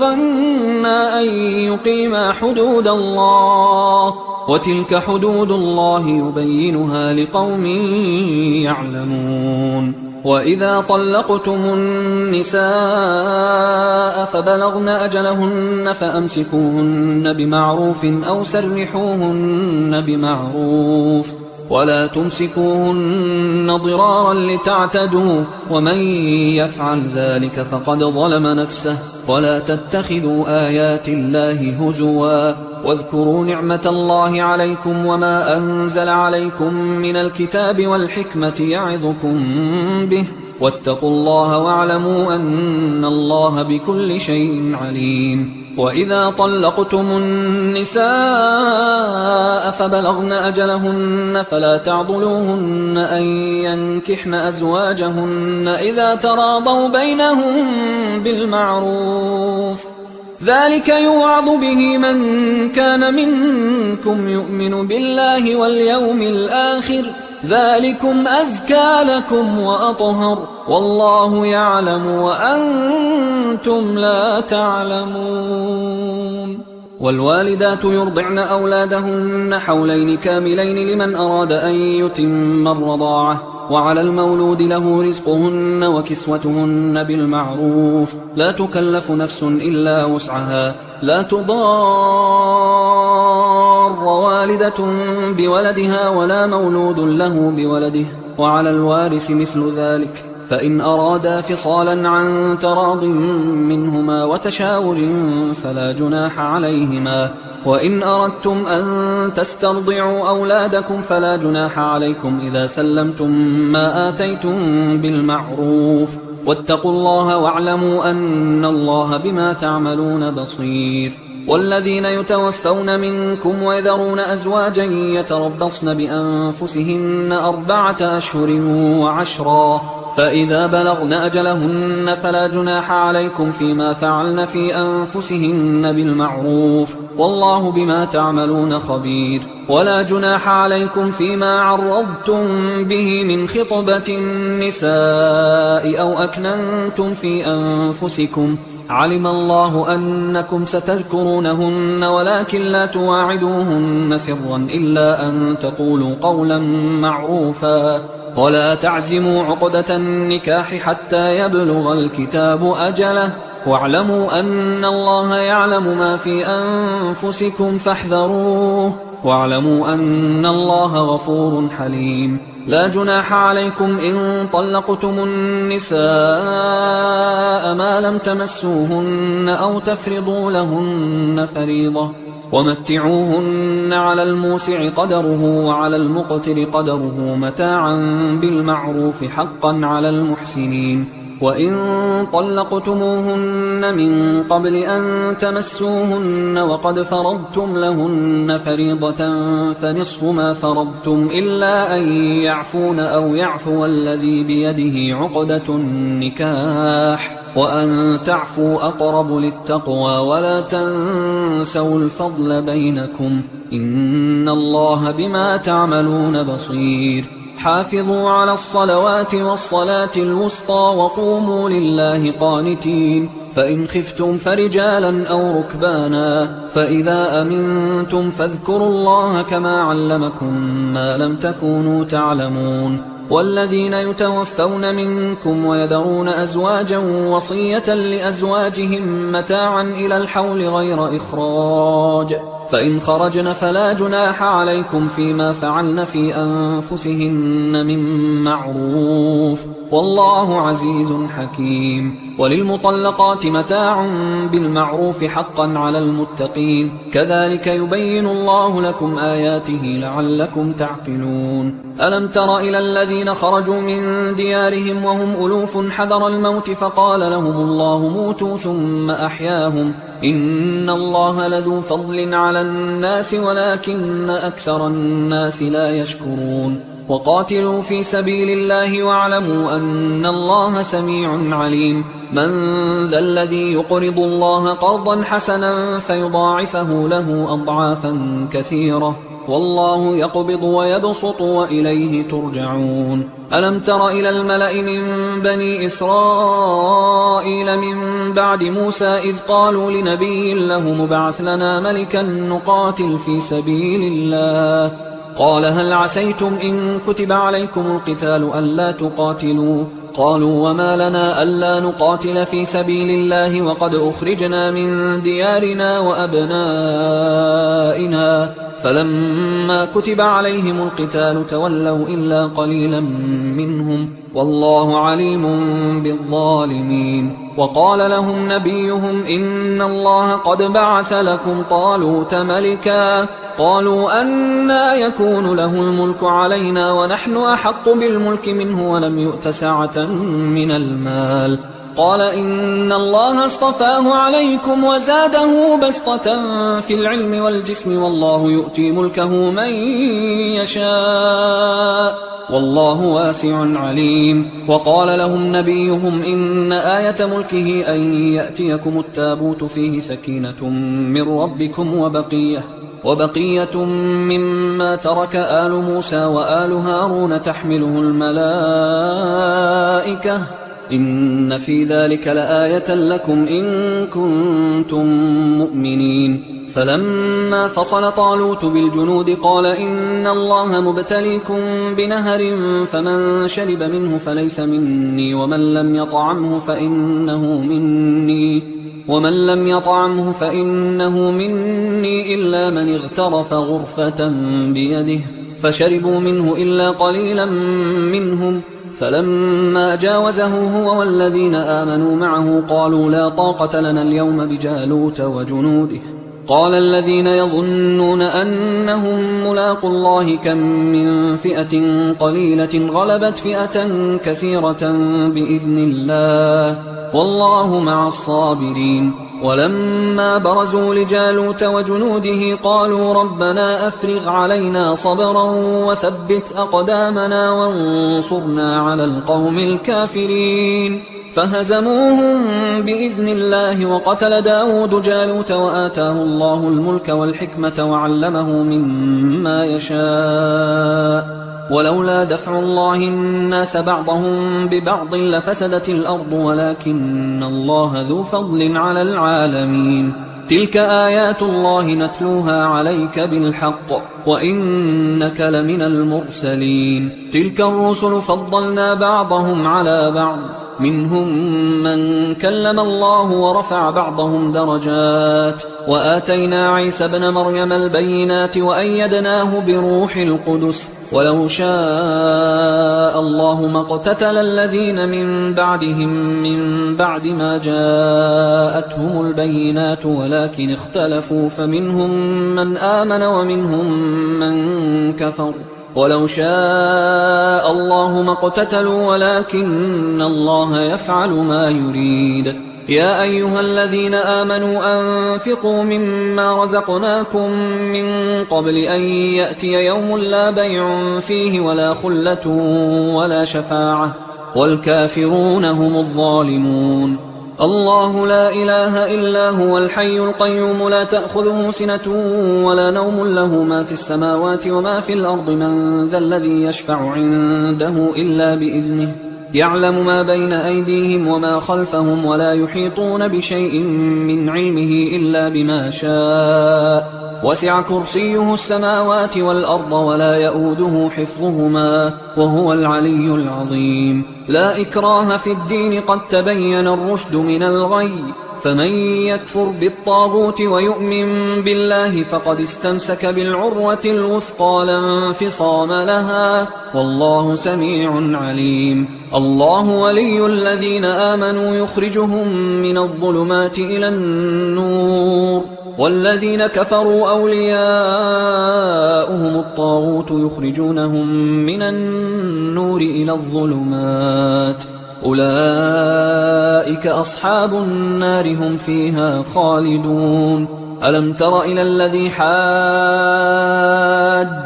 ظنا أن يقيما حدود الله وتلك حدود الله يبينها لقوم يعلمون وإذا طلقتم النساء فبلغن أجلهن فأمسكوهن بمعروف أو سرحوهن بمعروف ولا تمسكوهن ضرارا لتعتدوا ومن يفعل ذلك فقد ظلم نفسه ولا تتخذوا آيات الله هزوا واذكروا نعمة الله عليكم وما أنزل عليكم من الكتاب والحكمة يعظكم به واتقوا الله واعلموا أن الله بكل شيء عليم وإذا طلقتم النساء فبلغن أجلهن فلا تعضلوهن أن ينكحن أزواجهن إذا تراضوا بينهم بالمعروف ذلك يوعظ به من كان منكم يؤمن بالله واليوم الآخر ذلكم أزكى لكم وأطهر والله يعلم وأنتم لا تعلمون والوالدات يرضعن أولادهن حولين كاملين لمن أراد أن يتم الرضاعة وعلى المولود له رزقهن وكسوتهن بالمعروف لا تكلف نفس إلا وسعها لا تضار والدة بولدها ولا مولود له بولده وعلى الوارث مثل ذلك فإن أرادا فصالا عن تراض منهما وتشاور فلا جناح عليهما وإن أردتم أن تسترضعوا أولادكم فلا جناح عليكم إذا سلمتم ما آتيتم بالمعروف واتقوا الله واعلموا أن الله بما تعملون بصير والذين يتوفون منكم ويذرون أزواجا يتربصن بأنفسهن 4 أشهر و10 فإذا بلغن أجلهن فلا جناح عليكم فيما فعلن في أنفسهن بالمعروف والله بما تعملون خبير ولا جناح عليكم فيما عرضتم به من خطبة النساء أو أكننتم في أنفسكم علم الله أنكم ستذكرونهن ولكن لا تواعدوهن سرا إلا أن تقولوا قولا معروفا ولا تعزموا عقدة النكاح حتى يبلغ الكتاب أجله واعلموا أن الله يعلم ما في أنفسكم فاحذروه واعلموا أن الله غفور حليم لا جناح عليكم إن طلقتم النساء ما لم تمسوهن أو تفرضوا لهن فريضة ومتعوهن على الموسع قدره وعلى المقتر قدره متاعا بالمعروف حقا على المحسنين وإن طلقتموهن من قبل أن تمسوهن وقد فرضتم لهن فريضة فنصف ما فرضتم إلا أن يعفون أو يعفو الذي بيده عقدة النكاح وأن تعفوا أقرب للتقوى ولا تنسوا الفضل بينكم إن الله بما تعملون بصير حافظوا على الصلوات والصلاة الوسطى وقوموا لله قانتين فإن خفتم فرجالا أو ركبانا فإذا أمنتم فاذكروا الله كما علمكم ما لم تكونوا تعلمون والذين يتوفون منكم ويذرون أزواجا وصية لأزواجهم متاعا إلى الحول غير إخراج فإن خرجن فلا جناح عليكم فيما فعلن في أنفسهن من معروف والله عزيز حكيم وللمطلقات متاع بالمعروف حقا على المتقين كذلك يبين الله لكم آياته لعلكم تعقلون ألم تر إلى الذين خرجوا من ديارهم وهم ألوف حذر الموت فقال لهم الله موتوا ثم أحياهم إن الله لذو فضل على الناس ولكن أكثر الناس لا يشكرون وقاتلوا في سبيل الله واعلموا أن الله سميع عليم من ذا الذي يقرض الله قرضا حسنا فيضاعفه له أضعافا كثيرة والله يقبض ويبسط وإليه ترجعون ألم تر إلى الملأ من بني إسرائيل من بعد موسى إذ قالوا لنبي له مبعث لنا ملكا نقاتل في سبيل الله قال هل عسيتم إن كتب عليكم القتال ألا تقاتلوا قالوا وما لنا ألا نقاتل في سبيل الله وقد أخرجنا من ديارنا وأبنائنا فلما كتب عليهم القتال تولوا إلا قليلا منهم والله عليم بالظالمين وقال لهم نبيهم إن الله قد بعث لكم طالوت ملكا قالوا أنى يكون له الملك علينا ونحن أحق بالملك منه ولم يؤت سعة من المال قال إن الله اصطفاه عليكم وزاده بسطة في العلم والجسم والله يؤتي ملكه من يشاء والله واسع عليم وقال لهم نبيهم إن آية ملكه أن يأتيكم التابوت فيه سكينة من ربكم وبقية مما ترك آل موسى وآل هارون تحمله الملائكة إن في ذلك لآية لكم إن كنتم مؤمنين فلما فصل طالوت بالجنود قال إن الله مبتليكم بنهر فمن شرب منه فليس مني ومن لم يطعمه فإنه مني إلا من اغترف غرفة بيده فشربوا منه إلا قليلا منهم فلما جاوزه هو والذين آمنوا معه قالوا لا طاقة لنا اليوم بجالوت وجنوده قال الذين يظنون أنهم ملاقوا الله كم من فئة قليلة غلبت فئة كثيرة بإذن الله والله مع الصابرين ولما برزوا لجالوت وجنوده قالوا ربنا أفرغ علينا صبرا وثبت أقدامنا وانصرنا على القوم الكافرين فهزموهم بإذن الله وقتل داود جالوت وآتاه الله الملك والحكمة وعلمه مما يشاء ولولا دفع الله الناس بعضهم ببعض لفسدت الأرض ولكن الله ذو فضل على العالمين تلك آيات الله نتلوها عليك بالحق وإنك لمن المرسلين تلك الرسل فضلنا بعضهم على بعض منهم من كلم الله ورفع بعضهم درجات وآتينا عيسى ابن مريم البينات وأيدناه بروح القدس ولو شاء الله ما اقتتل الذين من بعدهم من بعد ما جاءتهم البينات ولكن اختلفوا فمنهم من آمن ومنهم من كفر ولو شاء الله ما اقتتلوا ولكن الله يفعل ما يريد يا أيها الذين آمنوا أنفقوا مما رزقناكم من قبل أن يأتي يوم لا بيع فيه ولا خلة ولا شفاعة والكافرون هم الظالمون الله لا إله إلا هو الحي القيوم لا تأخذه سنة ولا نوم له ما في السماوات وما في الأرض من ذا الذي يشفع عنده إلا بإذنه يعلم ما بين أيديهم وما خلفهم ولا يحيطون بشيء من علمه إلا بما شاء وسع كرسيه السماوات والأرض ولا يؤوده حفظهما وهو العلي العظيم لا إكراه في الدين قد تبين الرشد من الغي فمن يكفر بالطاغوت ويؤمن بالله فقد استمسك بالعروة الوثقى لا انفصام لها والله سميع عليم الله ولي الذين آمنوا يخرجهم من الظلمات إلى النور والذين كفروا أولياؤهم الطاغوت يخرجونهم من النور إلى الظلمات أولئك أصحاب النار هم فيها خالدون ألم تر إلى الذي حاج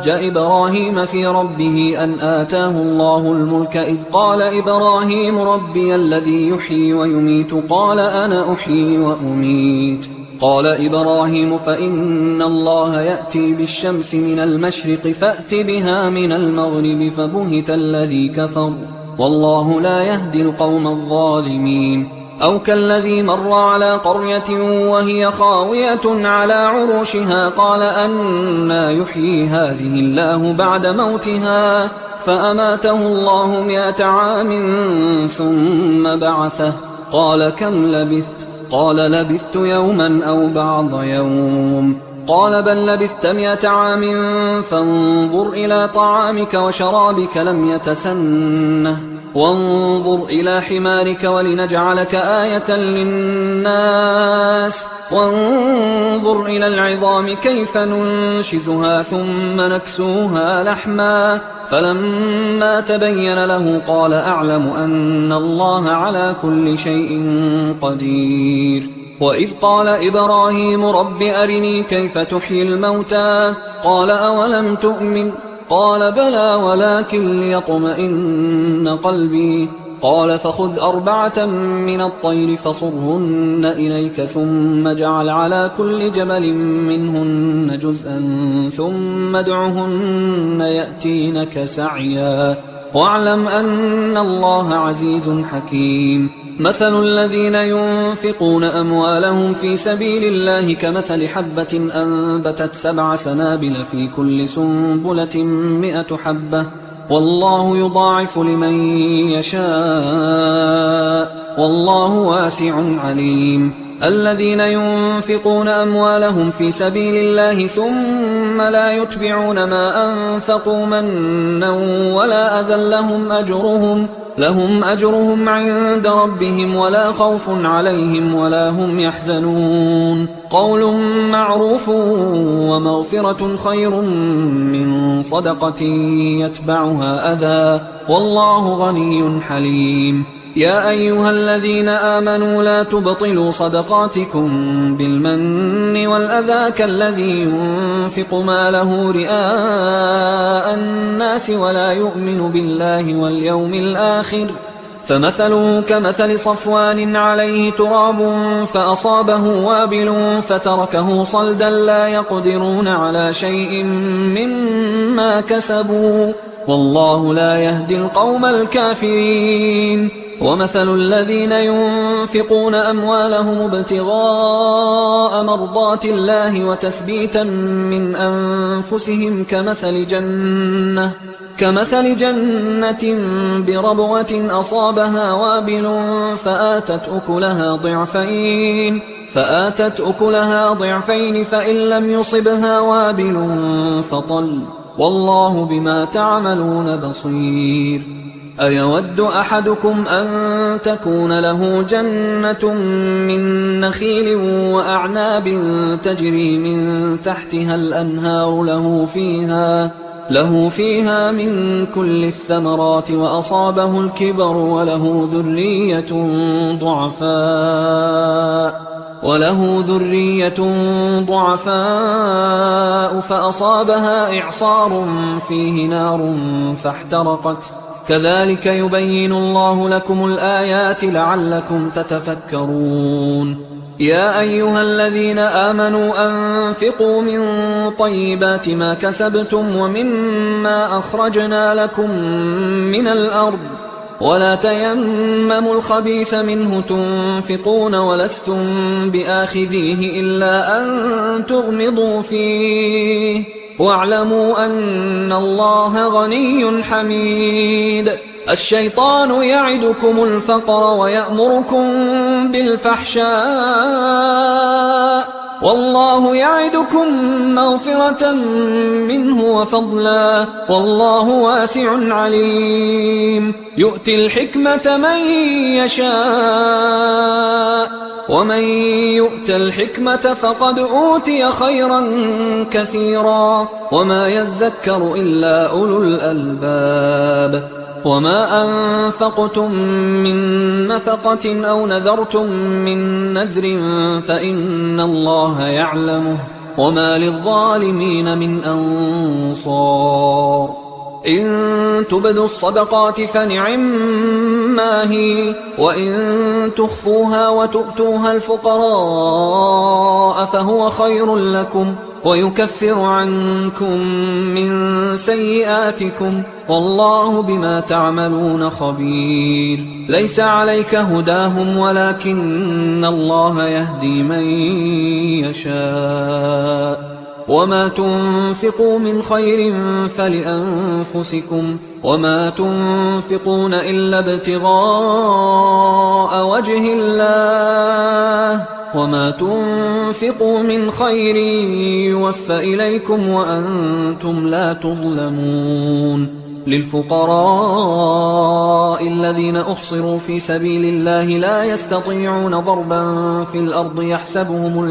إبراهيم في ربه أن آتاه الله الملك إذ قال إبراهيم ربي الذي يحيي ويميت قال أنا أحيي وأميت قال إبراهيم فإن الله يأتي بالشمس من المشرق فأت بها من المغرب فبهت الذي كفر والله لا يهدي القوم الظالمين أو كالذي مر على قرية وهي خاوية على عروشها قال أنى يحيي هذه الله بعد موتها فأماته الله 100 عام ثم بعثه قال كم لبثت قال لبثت يوما أو بعض يوم قال بل لبثت 100 عام فانظر إلى طعامك وشرابك لم يتسنه وانظر إلى حمارك ولنجعلك آية للناس وانظر إلى العظام كيف ننشزها ثم نكسوها لحما فلما تبين له قال أعلم أن الله على كل شيء قدير وإذ قال إبراهيم رب أرني كيف تحيي الموتى قال أولم تؤمن قال بلى ولكن ليطمئن قلبي قال فخذ 4 من الطير فصرهن إليك ثم اجعل على كل جبل منهن جزءا ثم ادعهن يأتينك سعيا واعلم أن الله عزيز حكيم مثل الذين ينفقون أموالهم في سبيل الله كمثل حبة أنبتت 7 سنابل في كل سنبلة 100 حبة والله يضاعف لمن يشاء والله واسع عليم الذين ينفقون أموالهم في سبيل الله ثم لا يتبعون ما أنفقوا منا ولا أذى لهم أجرهم عند ربهم ولا خوف عليهم ولا هم يحزنون قول معروف ومغفرة خير من صدقة يتبعها أذى والله غني حليم يا أيها الذين آمنوا لا تبطلوا صدقاتكم بالمن والأذى كالذي ينفق ماله رئاء الناس ولا يؤمن بالله واليوم الآخر فمثله كمثل صفوان عليه تراب فأصابه وابل فتركه صلدا لا يقدرون على شيء مما كسبوا والله لا يهدي القوم الكافرين ومثل الذين ينفقون أموالهم ابتغاء مرضات الله وتثبيتا من أنفسهم كمثل جنة بربوة أصابها وابل فآتت أكلها ضعفين فإن لم يصبها وابل فطل والله بما تعملون بصير أيود أحدكم أن تكون له جنة من نخيل وأعناب تجري من تحتها الأنهار له فيها من كل الثمرات وأصابه الكبر وله ذرية ضعفاء فأصابها إعصار فيه نار فاحترقت كذلك يبين الله لكم الآيات لعلكم تتفكرون يا أيها الذين آمنوا أنفقوا من طيبات ما كسبتم ومما أخرجنا لكم من الأرض ولا تيمموا الخبيث منه تنفقون ولستم بآخذيه إلا أن تغمضوا فيه واعلموا أن الله غني حميد الشيطان يعدكم الفقر ويأمركم بالفحشاء والله يعدكم مغفرة منه وفضلا والله واسع عليم يؤتي الحكمة من يشاء ومن يؤت الحكمة فقد أوتي خيرا كثيرا وما يذكر إلا أولو الألباب وما أنفقتم من نفقة أو نذرتم من نذر فإن الله يعلمه وما للظالمين من أنصار إن تبدوا الصدقات فنعما هي وإن تخفوها وتؤتوها الفقراء فهو خير لكم ويكفر عنكم من سيئاتكم والله بما تعملون خبير ليس عليك هداهم ولكن الله يهدي من يشاء وما تنفقوا من خير فلأنفسكم وما تنفقون إلا ابتغاء وجه الله وما تنفقوا من خير يوفى إليكم وأنتم لا تظلمون للفقراء الذين أحصروا في سبيل الله لا يستطيعون ضربا في الأرض يحسبهم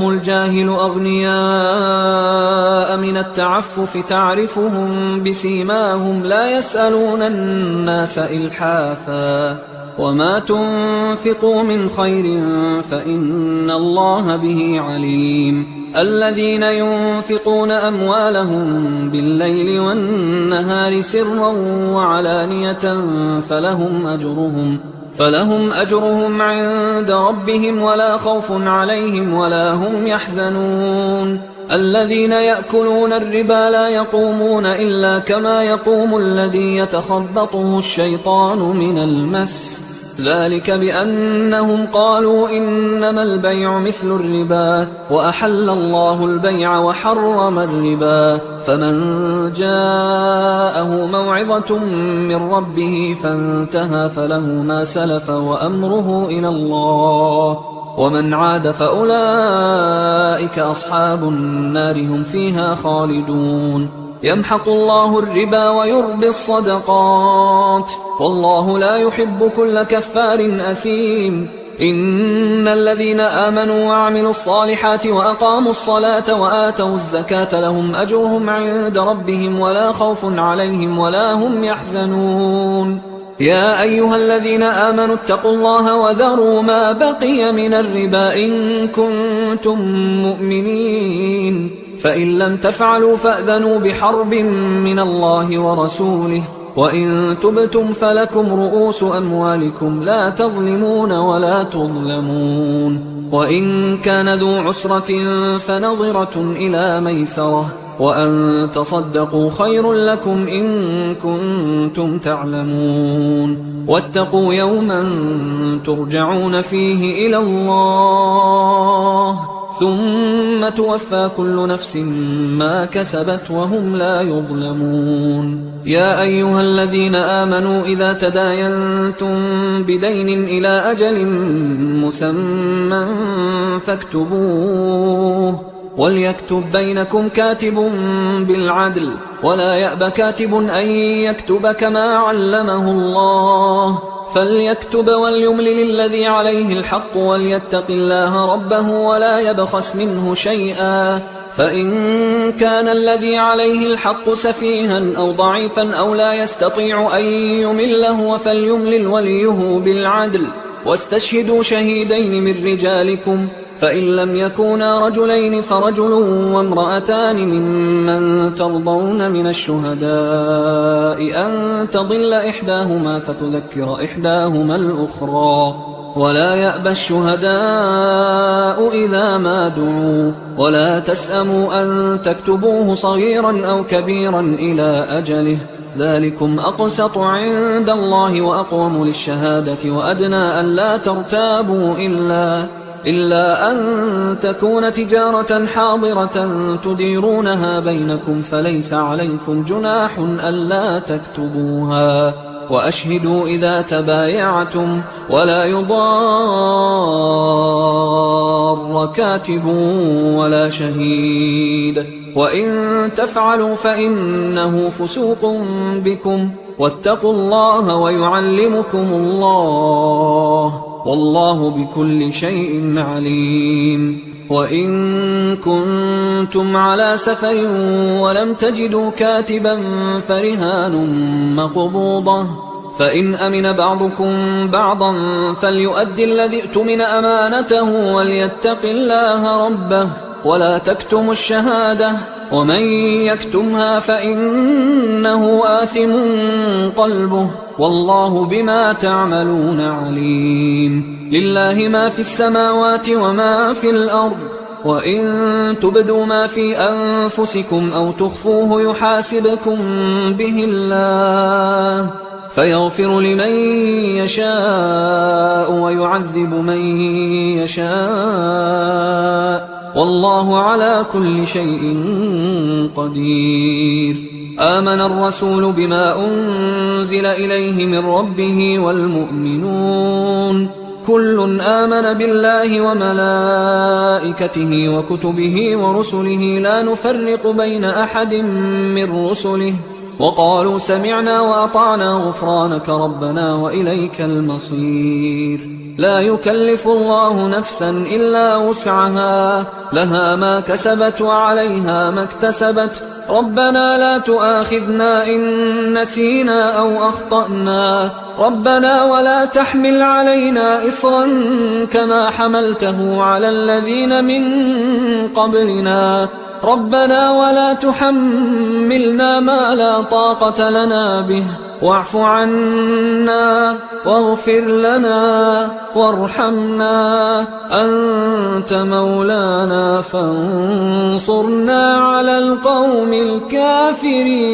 الجاهل أغنياء من التعفف تعرفهم بسيماهم لا يسألون الناس إلحافا وما تنفقوا من خير فإن الله به عليم الذين ينفقون أموالهم بالليل والنهار سرا وعلانية فلهم أجرهم عند ربهم ولا خوف عليهم ولا هم يحزنون الذين يأكلون الربا لا يقومون إلا كما يقوم الذي يتخبطه الشيطان من المس ذلك بأنهم قالوا إنما البيع مثل الربا وأحل الله البيع وحرم الربا فمن جاءه موعظة من ربه فانتهى فله ما سلف وأمره إلى الله ومن عاد فأولئك أصحاب النار هم فيها خالدون يمحق الله الربا ويربي الصدقات والله لا يحب كل كفار أثيم إن الذين آمنوا وعملوا الصالحات وأقاموا الصلاة وآتوا الزكاة لهم أجرهم عند ربهم ولا خوف عليهم ولا هم يحزنون يا أيها الذين آمنوا اتقوا الله وذروا ما بقي من الربا إن كنتم مؤمنين فإن لم تفعلوا فأذنوا بحرب من الله ورسوله وإن تبتم فلكم رؤوس أموالكم لا تظلمون ولا تظلمون وإن كان ذو عسرة فنظرة إلى ميسرة وأن تصدقوا خير لكم إن كنتم تعلمون واتقوا يوما ترجعون فيه إلى الله ثم توفى كل نفس ما كسبت وهم لا يظلمون يا أيها الذين آمنوا إذا تداينتم بدين إلى أجل مسمى فاكتبوه وليكتب بينكم كاتب بالعدل ولا يأب كاتب أن يكتب كما علمه الله فليكتب وليملل الذي عليه الحق وليتق الله ربه ولا يبخس منه شيئا فإن كان الذي عليه الحق سفيها أو ضعيفا أو لا يستطيع أن يمله فليملل وليه بالعدل واستشهدوا شهيدين من رجالكم فإن لم يكونا رجلين فرجل وامرأتان ممن ترضون من الشهداء أن تضل إحداهما فتذكر إحداهما الأخرى ولا يأبى الشهداء إذا ما دعوا ولا تسأموا أن تكتبوه صغيرا أو كبيرا إلى أجله ذلكم أقسط عند الله وأقوم للشهادة وأدنى أن لا ترتابوا إلا أن تكون تجارة حاضرة تديرونها بينكم فليس عليكم جناح ألا تكتبوها وأشهدوا إذا تبايعتم ولا يضار كاتب ولا شهيد وإن تفعلوا فإنه فسوق بكم واتقوا الله ويعلمكم الله والله بكل شيء عليم. وإن كنتم على سفر ولم تجدوا كاتبا فرهان مقبوضة، فإن أمن بعضكم بعضا فليؤدي الذي اؤتمن أمانته وليتق الله ربه ولا تكتموا الشهادة، ومن يكتمها فإنه آثم قلبه والله بما تعملون عليم. لله ما في السماوات وما في الأرض، وإن تبدوا ما في أنفسكم أو تخفوه يحاسبكم به الله فيغفر لمن يشاء ويعذب من يشاء والله على كل شيء قدير. آمن الرسول بما أنزل إليه من ربه والمؤمنون كل آمن بالله وملائكته وكتبه ورسله لا نفرق بين أحد من رسله وقالوا سمعنا وأطعنا غفرانك ربنا وإليك المصير. لا يكلف الله نفسا إلا وسعها، لها ما كسبت وعليها ما اكتسبت. ربنا لا تؤاخذنا إن نسينا أو أخطأنا، ربنا ولا تحمل علينا إصرا كما حملته على الذين من قبلنا، ربنا ولا تحملنا ما لا طاقة لنا به، واعف عنا واغفر لنا وارحمنا، أنت مولانا فانصرنا على القوم الكافرين.